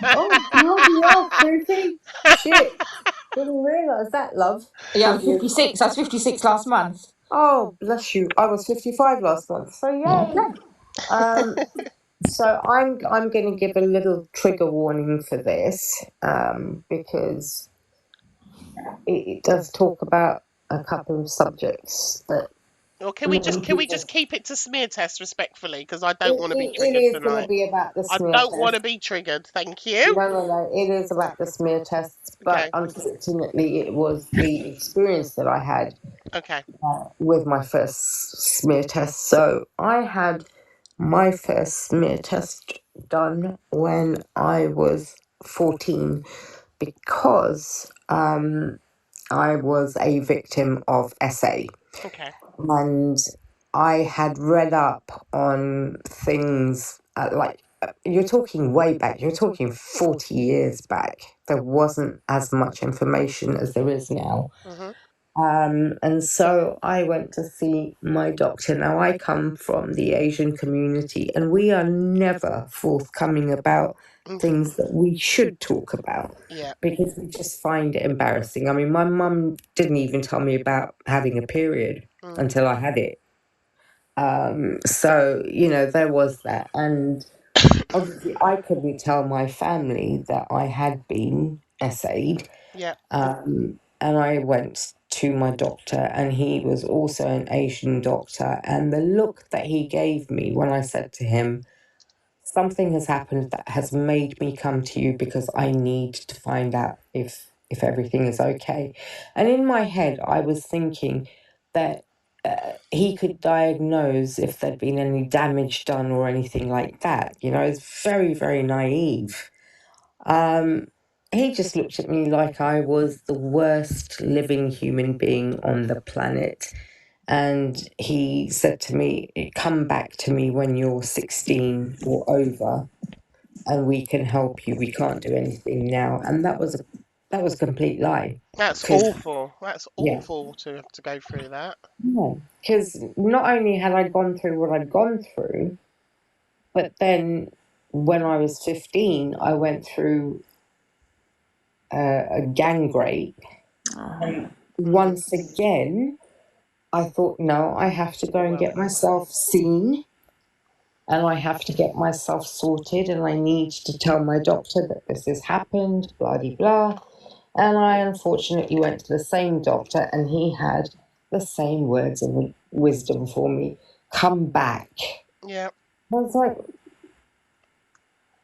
Oh, bloody hell, Foofy! Shit! Didn't realise that, love. Yeah, I'm 56. I was 56 last month. Oh, bless you. I was 55 last month, so yay! Okay. So I'm going to give a little trigger warning for this, because it does talk about a couple of subjects that... Or can we just keep it to smear test respectfully? Because I don't want to be It triggered is going tonight. to be about the I smear don't test. want to be triggered. Thank you. No. It is about the smear tests, but Okay. unfortunately, it was the experience that I had. Okay. with my first smear test. So I had my first smear test done when I was 14 because I was a victim of SA. Okay. And I had read up on things you're talking way back, you're talking 40 years back. There wasn't as much information as there is now. Mm-hmm. And so I went to see my doctor. Now, I come from the Asian community, and we are never forthcoming about things that we should talk about Yeah. because we just find it embarrassing. I mean, my mum didn't even tell me about having a period until I had it. So, there was that. And obviously, I couldn't tell my family that I had been SA'd. Yeah. And I went to my doctor, and he was also an Asian doctor. And the look that he gave me when I said to him, something has happened that has made me come to you because I need to find out if everything is okay. And in my head, I was thinking that he could diagnose if there'd been any damage done or anything like that. It's very, very naive. He just looked at me like I was the worst living human being on the planet. And he said to me, come back to me when you're 16 or over and we can help you. We can't do anything now. And that was a complete lie. That's 'Cause, awful. That's yeah, awful to have to go through that. because not only had I gone through what I'd gone through, but then when I was 15, I went through a gang rape. And once again, I thought, no, I have to go and get myself seen and I have to get myself sorted and I need to tell my doctor that this has happened, blah, blah, blah. And I unfortunately went to the same doctor and he had the same words of wisdom for me. Come back. Yeah. I was like,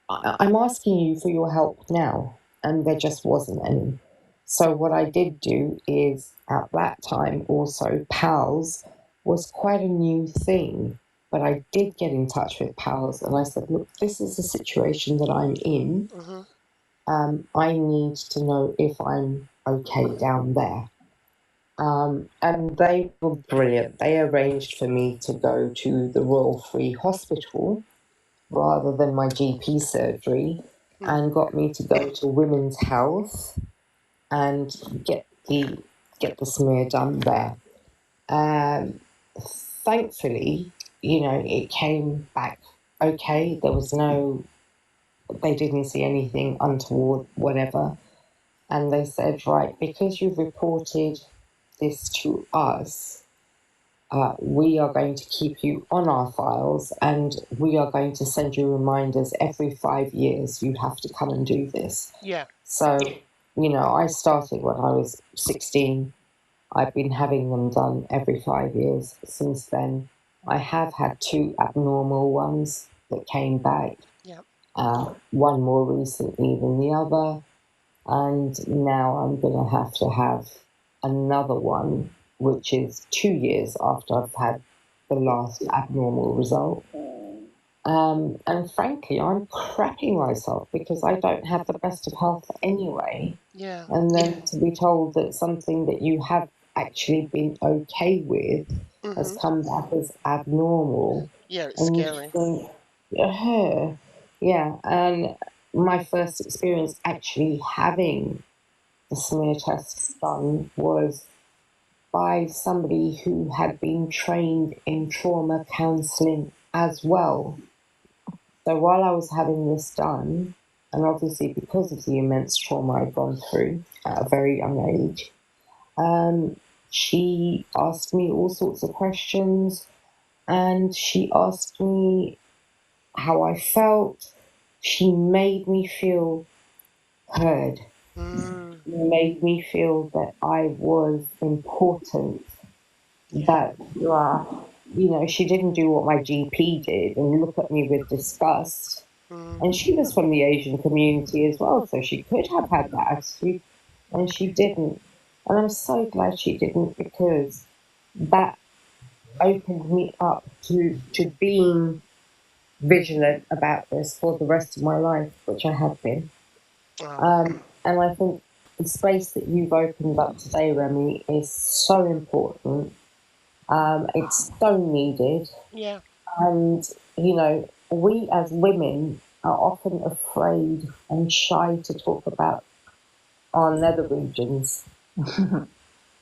I'm asking you for your help now. And there just wasn't any. So what I did do is at that time also PALS was quite a new thing. But I did get in touch with PALS and I said, look, this is the situation that I'm in. I need to know if I'm okay down there. And they were brilliant. They arranged for me to go to the Royal Free Hospital rather than my GP surgery and got me to go to Women's Health and get the smear done there. Thankfully, it came back okay. They didn't see anything untoward, whatever. And they said, right, because you've reported this to us, we are going to keep you on our files and we are going to send you reminders every 5 years. You have to come and do this. Yeah. So, I started when I was 16. I've been having them done every 5 years since then. I have had 2 abnormal ones that came back. Yeah. One more recently than the other. And now I'm going to have another one, which is 2 years after I've had the last abnormal result. And frankly, I'm crapping myself because I don't have the best of health anyway. Yeah. And then to be told that something that you have actually been okay with has come back as abnormal. Yeah, it's And you scary. think, yeah. And my first experience actually having the smear tests done was by somebody who had been trained in trauma counselling as well. So while I was having this done, and obviously because of the immense trauma I'd gone through at a very young age, she asked me all sorts of questions, and she asked me how I felt. She made me feel heard. Made me feel that I was important. That she didn't do what my GP did and look at me with disgust. And she was from the Asian community as well, so she could have had that attitude, and she didn't. And I'm so glad she didn't because that opened me up to being vigilant about this for the rest of my life, which I have been. Oh, And I think the space that you've opened up today, Remi, is so important. It's so needed. yeah, And, you know, we as women are often afraid and shy to talk about our nether regions.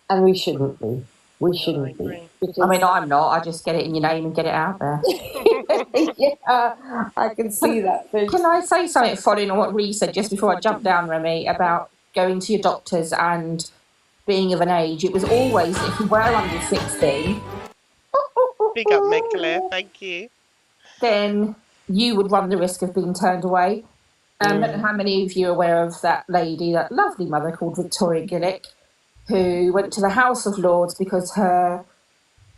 And we shouldn't be. We no, I shouldn't be. agree. I Because, mean, I'm not. I just get it in your name and get it out there. yeah, I can see that. Can I say something following on what Ree said just before I jump down, Remy, about going to your doctors and being of an age? It was always, if you were under 16, Big up, Meg Claire. Thank you. then you would run the risk of being turned away. I don't know how many of you are aware of that lady, that lovely mother called Victoria Gillick, who went to the House of Lords because her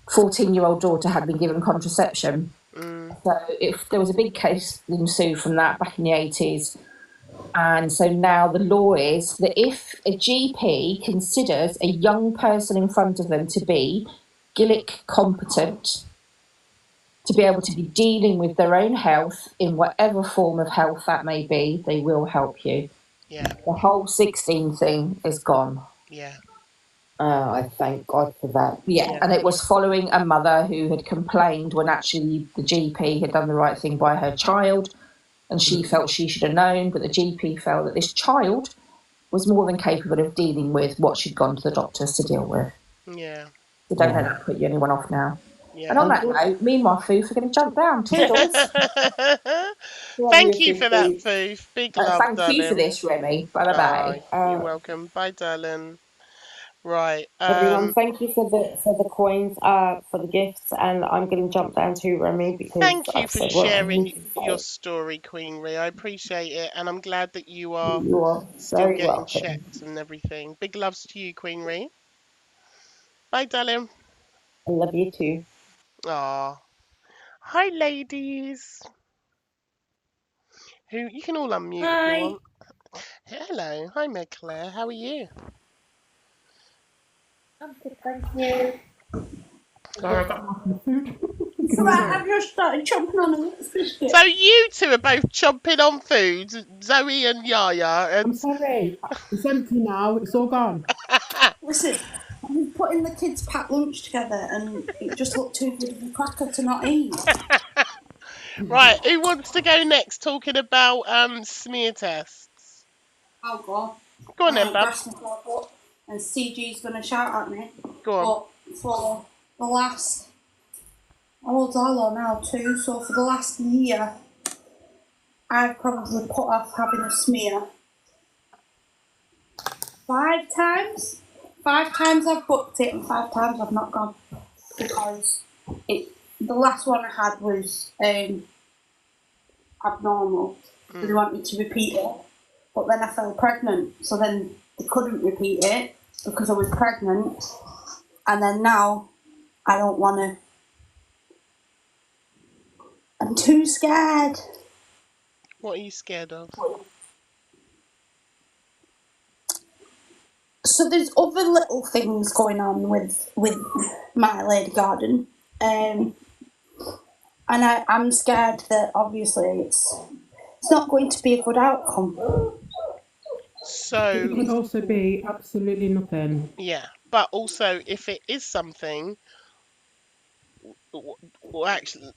14-year-old daughter had been given contraception. Mm, So if there was a big case ensued from that back in the 80s. And so now the law is that if a GP considers a young person in front of them to be Gillick competent, to be able to be dealing with their own health in whatever form of health that may be, they will help you. yeah, The whole 16 thing is gone. yeah, I thank God for that. Yeah, yeah. and it was following a mother who had complained when actually the GP had done the right thing by her child, and she felt she should have known, but the GP felt that this child was more than capable of dealing with what she'd gone to the doctors to deal with. Yeah, So don't let that put anyone off now. And yeah. on that note, me and my foof are going to jump down. Toodles. Love you Thank you too, for that, please. Foof. Big love, Thank you for darling. this, Remy. Bye Ah, bye. you're welcome. Bye, darling. Right. Everyone, thank you for the coins, for the gifts, and I'm going to jump down to Remy because Thank you I've for said what I need sharing to your say. story, Queen Ree. I appreciate it, and I'm glad that you are You are still very getting welcome. checked and everything. Big loves to you, Queen Ree. Bye, darling. I love you too. Ah. Hi, ladies. Who you can all unmute if you Hi. want. Hello. Hi, Meg Claire. How are you? I'm good, thank you. Sorry, I got my food. It's alright, I've just started chomping on a little biscuit. So you two are both chomping on food, Zoe and Yaya, I'm and sorry, it's empty now, it's all gone. Listen, I was putting the kids' packed lunch together and it just looked too good of a cracker to not eat. right. Who wants to go next? Talking about smear tests. I'll go. Go on then, bub. Brass myself up and CG's going to shout at me. Go on. But for the last, how old's Arlo now? 2. So for the last year, I've probably put off having a smear 5 times. 5 times I've booked it and 5 times I've not gone because the last one I had was abnormal. So they wanted to repeat it, but then I fell pregnant, so then they couldn't repeat it because I was pregnant, and then now I don't want to. I'm too scared. What are you scared of? So there's other little things going on with my lady garden, and I'm scared that obviously it's not going to be a good outcome. So It could also be absolutely nothing. yeah, but also if it is something, well, actually,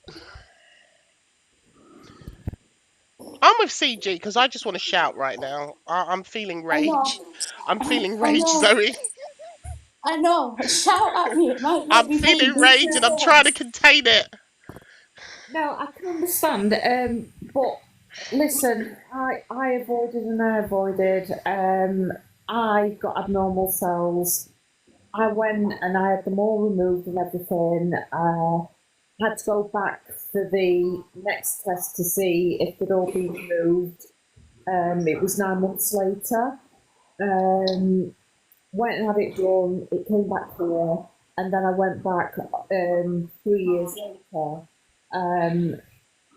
I'm with CG because I just want to shout right now. I'm feeling I rage. know, I'm feeling I rage, know, Zoe. I know. Shout at me. It might not I'm be funny, feeling but it's rage and I'm trying to contain it. No, I can understand, but listen, I avoided and I avoided. I got abnormal cells. I went and I had them all removed and everything. Had to go back for the next test to see if they'd all been removed. It was 9 months later. Went and had it done. It came back clear, and then I went back 3 years later.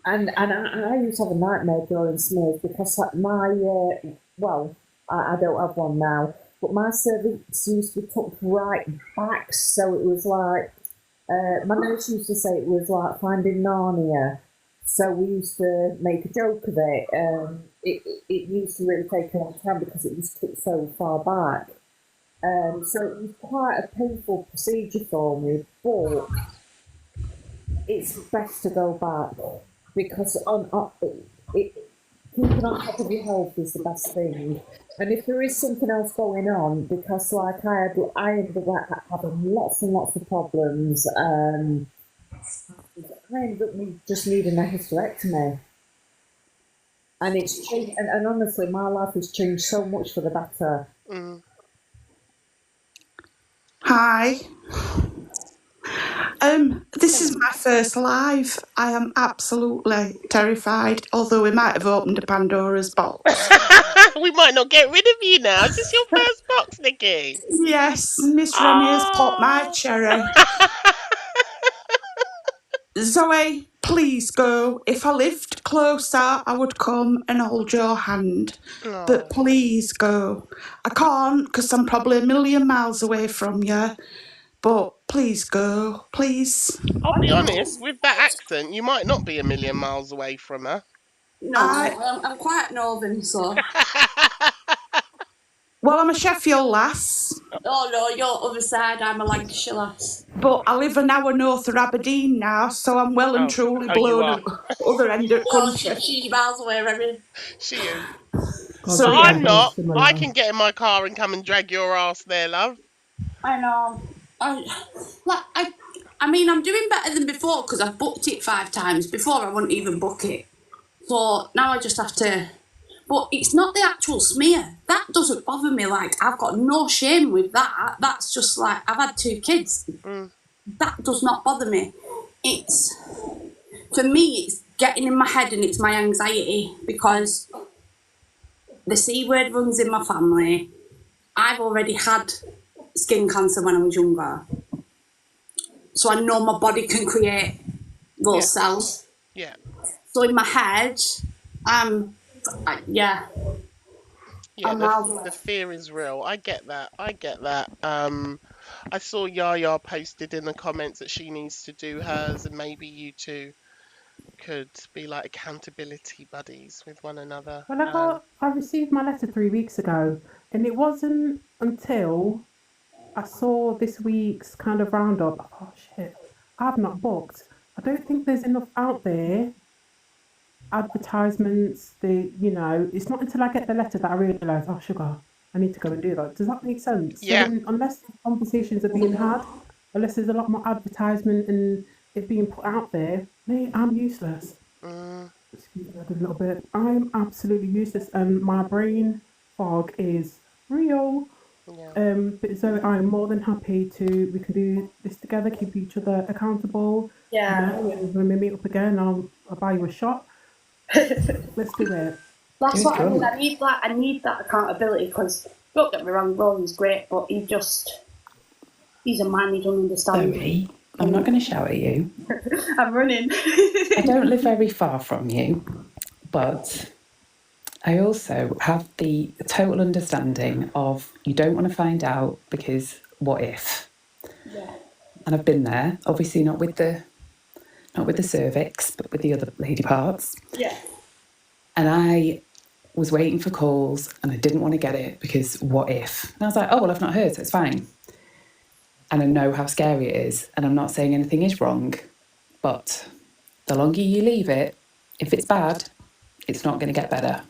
And I used to have a nightmare during smears because like my well, I don't have one now, but my cervix used to be tucked right back, so it was like, my nurse used to say it was like finding Narnia. So we used to make a joke of it. It used to really take a long time because it was tucked so far back. So it was quite a painful procedure for me, but it's best to go back because keeping on top of your health is the best thing. And if there is something else going on, because like I ended up having lots and lots of problems. I ended up just needing a hysterectomy. And it's changed, and honestly, my life has changed so much for the better. Mm. Hi. This is my first live. I am absolutely terrified, although we might have opened a Pandora's box. We might not get rid of you now. Is this your first box, Nikki? Yes, Miss Remi has popped my cherry. Zoe, please go. If I lived closer, I would come and hold your hand. Oh. But please go. I can't because I'm probably a million miles away from you. But please go, please. I'll be honest, with that accent, you might not be a million miles away from her. No, I'm quite northern, so. Well, I'm a Sheffield lass. Oh no, you're other side, I'm a Lancashire lass. But I live an hour north of Aberdeen now, so I'm well and truly you blown are. at other end of the No, country. she's miles away, Remy. She is. So But yeah. I'm not. I can get in my car and come and drag your ass there, love. I know. I mean, I'm doing better than before because I've booked it 5 times. Before, I wouldn't even book it. So now I just have to. But it's not the actual smear. That doesn't bother me. Like, I've got no shame with that. That's just like, I've had 2 kids. That does not bother me. For me, it's getting in my head and it's my anxiety because the C word runs in my family. I've already had skin cancer when I was younger. So I know my body can create those cells. Yeah. So in my head, Yeah, the fear is real. I get that. I saw Yaya posted in the comments that she needs to do hers, and maybe you two could be like accountability buddies with one another. Well, I received my letter 3 weeks ago, and it wasn't until I saw this week's kind of roundup. Oh shit, I've not booked. I don't think there's enough out there. Advertisements, it's not until I get the letter that I realise, oh sugar, I need to go and do that. Does that make sense? Yeah. So unless conversations are being had, unless there's a lot more advertisement and it being put out there, mate, I'm useless. Excuse me, I did a little bit. I'm absolutely useless, and my brain fog is real. Yeah. But Zoe, I am more than happy we can do this together, keep each other accountable. Yeah. And when we meet up again, I'll buy you a shot. Let's do it. That's what I mean. I need that accountability because, don't get me wrong, Rowan's great, but he's a man, he doesn't understand. Zoe, I'm not going to shout at you. I'm running. I don't live very far from you, but I also have the total understanding of you don't want to find out because what if? Yeah. And I've been there, obviously not with the cervix, but with the other lady parts. Yeah. And I was waiting for calls and I didn't want to get it because what if? And I was like, oh, well, I've not heard, so it's fine. And I know how scary it is. And I'm not saying anything is wrong, but the longer you leave it, if it's bad, it's not going to get better.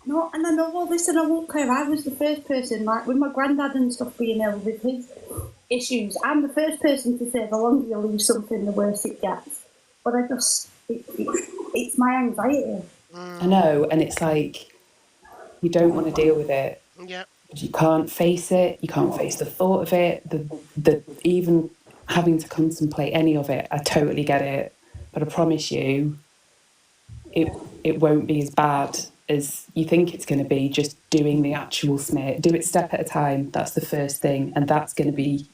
No, and I know all this and I won't care. I was the first person, like with my granddad and stuff being ill with his issues, I'm the first person to say the longer you leave something, the worse it gets. But it's my anxiety. I know, and it's like, you don't want to deal with it. Yeah. You can't face it, you can't face the thought of it, the even having to contemplate any of it. I totally get it. But I promise you, it won't be as bad as you think it's going to be just doing the actual smear. Do it step at a time. That's the first thing. And that's going to be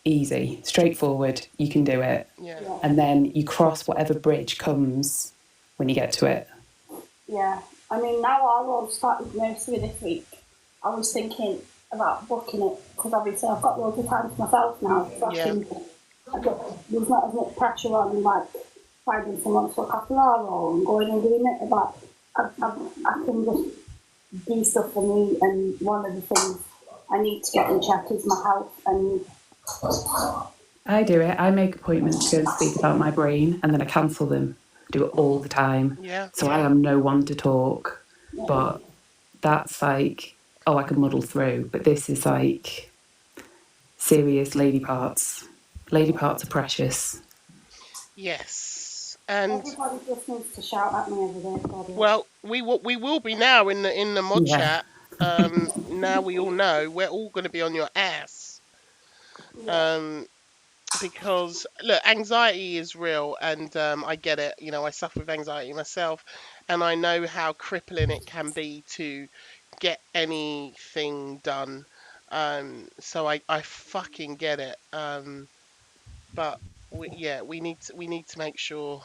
easy, straightforward. You can do it. Yeah. And then you cross whatever bridge comes when you get to it. Yeah. I mean, now I'll start with nursery this week. I was thinking, about booking it because obviously I've got loads of time to myself now, so I Yeah. can. There's not as much pressure on like finding someone to look after our role and going and doing it. But I can just do stuff for me, and one of the things I need to get in check is my health. And I do it. I make appointments to go and speak about my brain and then I cancel them. I do it all the time. Yeah. So I am no one to talk. But that's like, oh, I can muddle through. But this is like serious lady parts. Lady parts are precious. Yes. And everybody just needs to shout at me every day. well, we will be now in the mod Yeah. chat. Now we all know we're all going to be on your ass. Um, because look, anxiety is real, and I get it. You know, I suffer with anxiety myself, and I know how crippling it can be to get anything done. So I fucking get it. But we need to make sure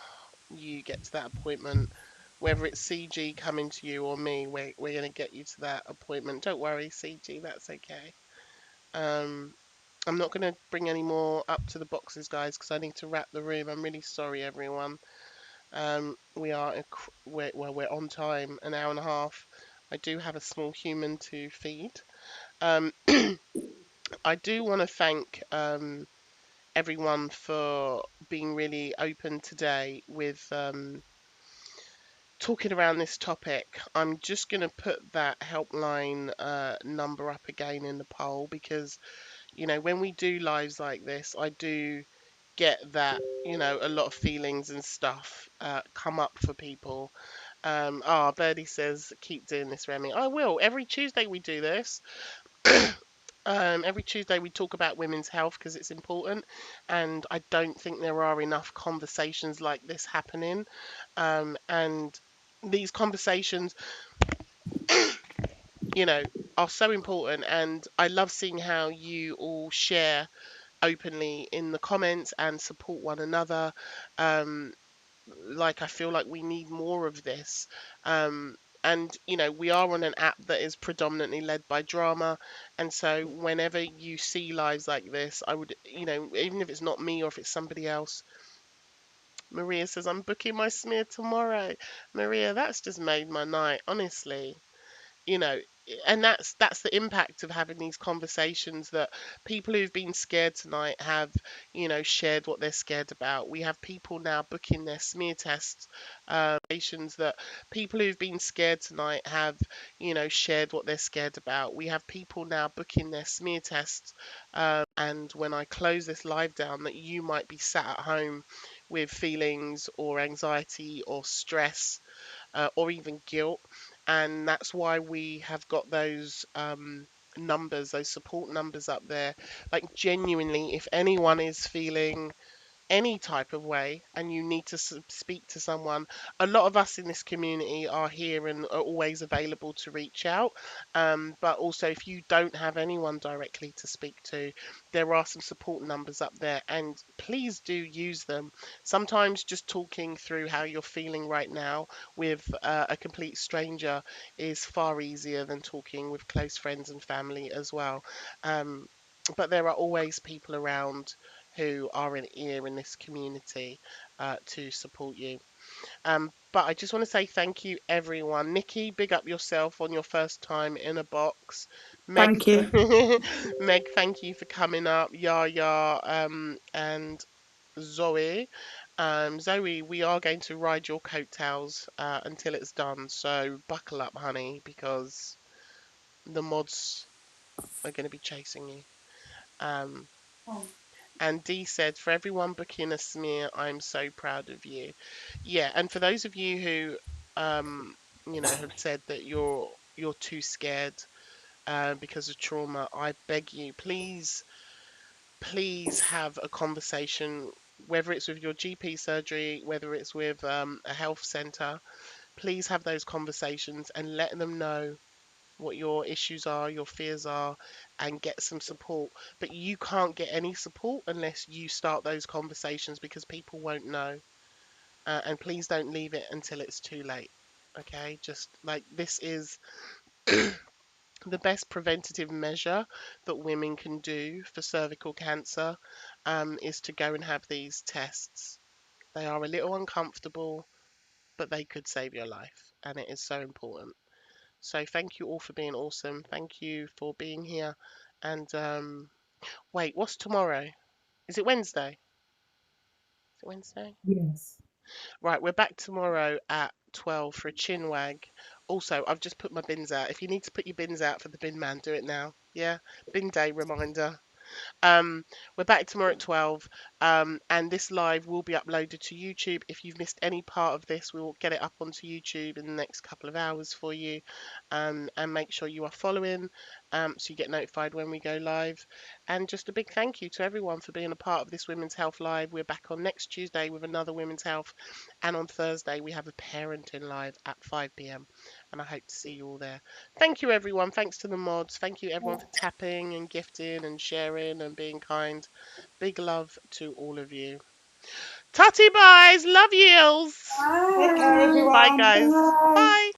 you get to that appointment, whether it's CG coming to you or me. We're gonna get you to that appointment. Don't worry, CG, that's okay. Um, I'm not going to bring any more up to the boxes, guys, because I need to wrap the room. I'm really sorry, everyone. We are we're on time, an hour and a half. I do have a small human to feed. Um, I do want to thank everyone for being really open today with talking around this topic. I'm just going to put that helpline number up again in the poll because when we do lives like this, I do get that, a lot of feelings and stuff come up for people. Birdie says, keep doing this, Remy. I will. Every Tuesday we do this. Every Tuesday we talk about women's health because it's important, and I don't think there are enough conversations like this happening. And these conversations, you know, are so important, and I love seeing how you all share openly in the comments and support one another. Um, like I feel like we need more of this. And we are on an app that is predominantly led by drama, and so whenever you see lives like this, I would, even if it's not me or if it's somebody else. Maria says, I'm booking my smear tomorrow. Maria, that's just made my night, honestly. you know and that's the impact of having these conversations, that people who've been scared tonight have shared what they're scared about. We have people now booking their smear tests, that people who've been scared tonight have shared what they're scared about. We have people now booking their smear tests, and when I close this live down, that you might be sat at home with feelings or anxiety or stress, or even guilt. And that's why we have got those numbers, those support numbers up there. Like, genuinely, if anyone is feeling any type of way and you need to speak to someone, a lot of us in this community are here and are always available to reach out. But also, if you don't have anyone directly to speak to, there are some support numbers up there, and please do use them. Sometimes just talking through how you're feeling right now with a complete stranger is far easier than talking with close friends and family as well. um, but there are always people around who are an ear in this community to support you. But I just want to say thank you, everyone. Nikki, big up yourself on your first time in a box. Meg, Thank you. Meg, thank you for coming up. Yaya, and Zoe. Zoe, we are going to ride your coattails until it's done. So buckle up, honey, because the mods are going to be chasing you. Um, And Dee said, for everyone booking a smear, I'm so proud of you. Yeah, and for those of you who, have said that you're too scared because of trauma, I beg you, please, please have a conversation, whether it's with your GP surgery, whether it's with a health centre. Please have those conversations and let them know what your issues are, your fears are, and get some support. But you can't get any support unless you start those conversations, because people won't know. And please don't leave it until it's too late. Okay, just like this is the best preventative measure that women can do for cervical cancer is to go and have these tests. They are a little uncomfortable, but they could save your life, and it is so important. So thank you all for being awesome. Thank you for being here. And wait, what's tomorrow? Is it Wednesday? Is it Wednesday? Yes. Right, we're back tomorrow at 12 for a chin wag. Also, I've just put my bins out. If you need to put your bins out for the bin man, do it now. Yeah, bin day reminder. Um, we're back tomorrow at 12, and this live will be uploaded to YouTube. If you've missed any part of this, we will get it up onto YouTube in the next couple of hours for you. And make sure you are following, so you get notified when we go live. And just a big thank you to everyone for being a part of this Women's Health Live. We're back on next Tuesday with another Women's Health, and on Thursday we have a parenting live at 5 p.m. And I hope to see you all there. Thank you, everyone. Thanks to the mods. Thank you, everyone, for tapping and gifting and sharing and being kind. Big love to all of you. Tutty buys. Love yous. Take care, Bye. Bye, everyone. guys. Bye. Bye.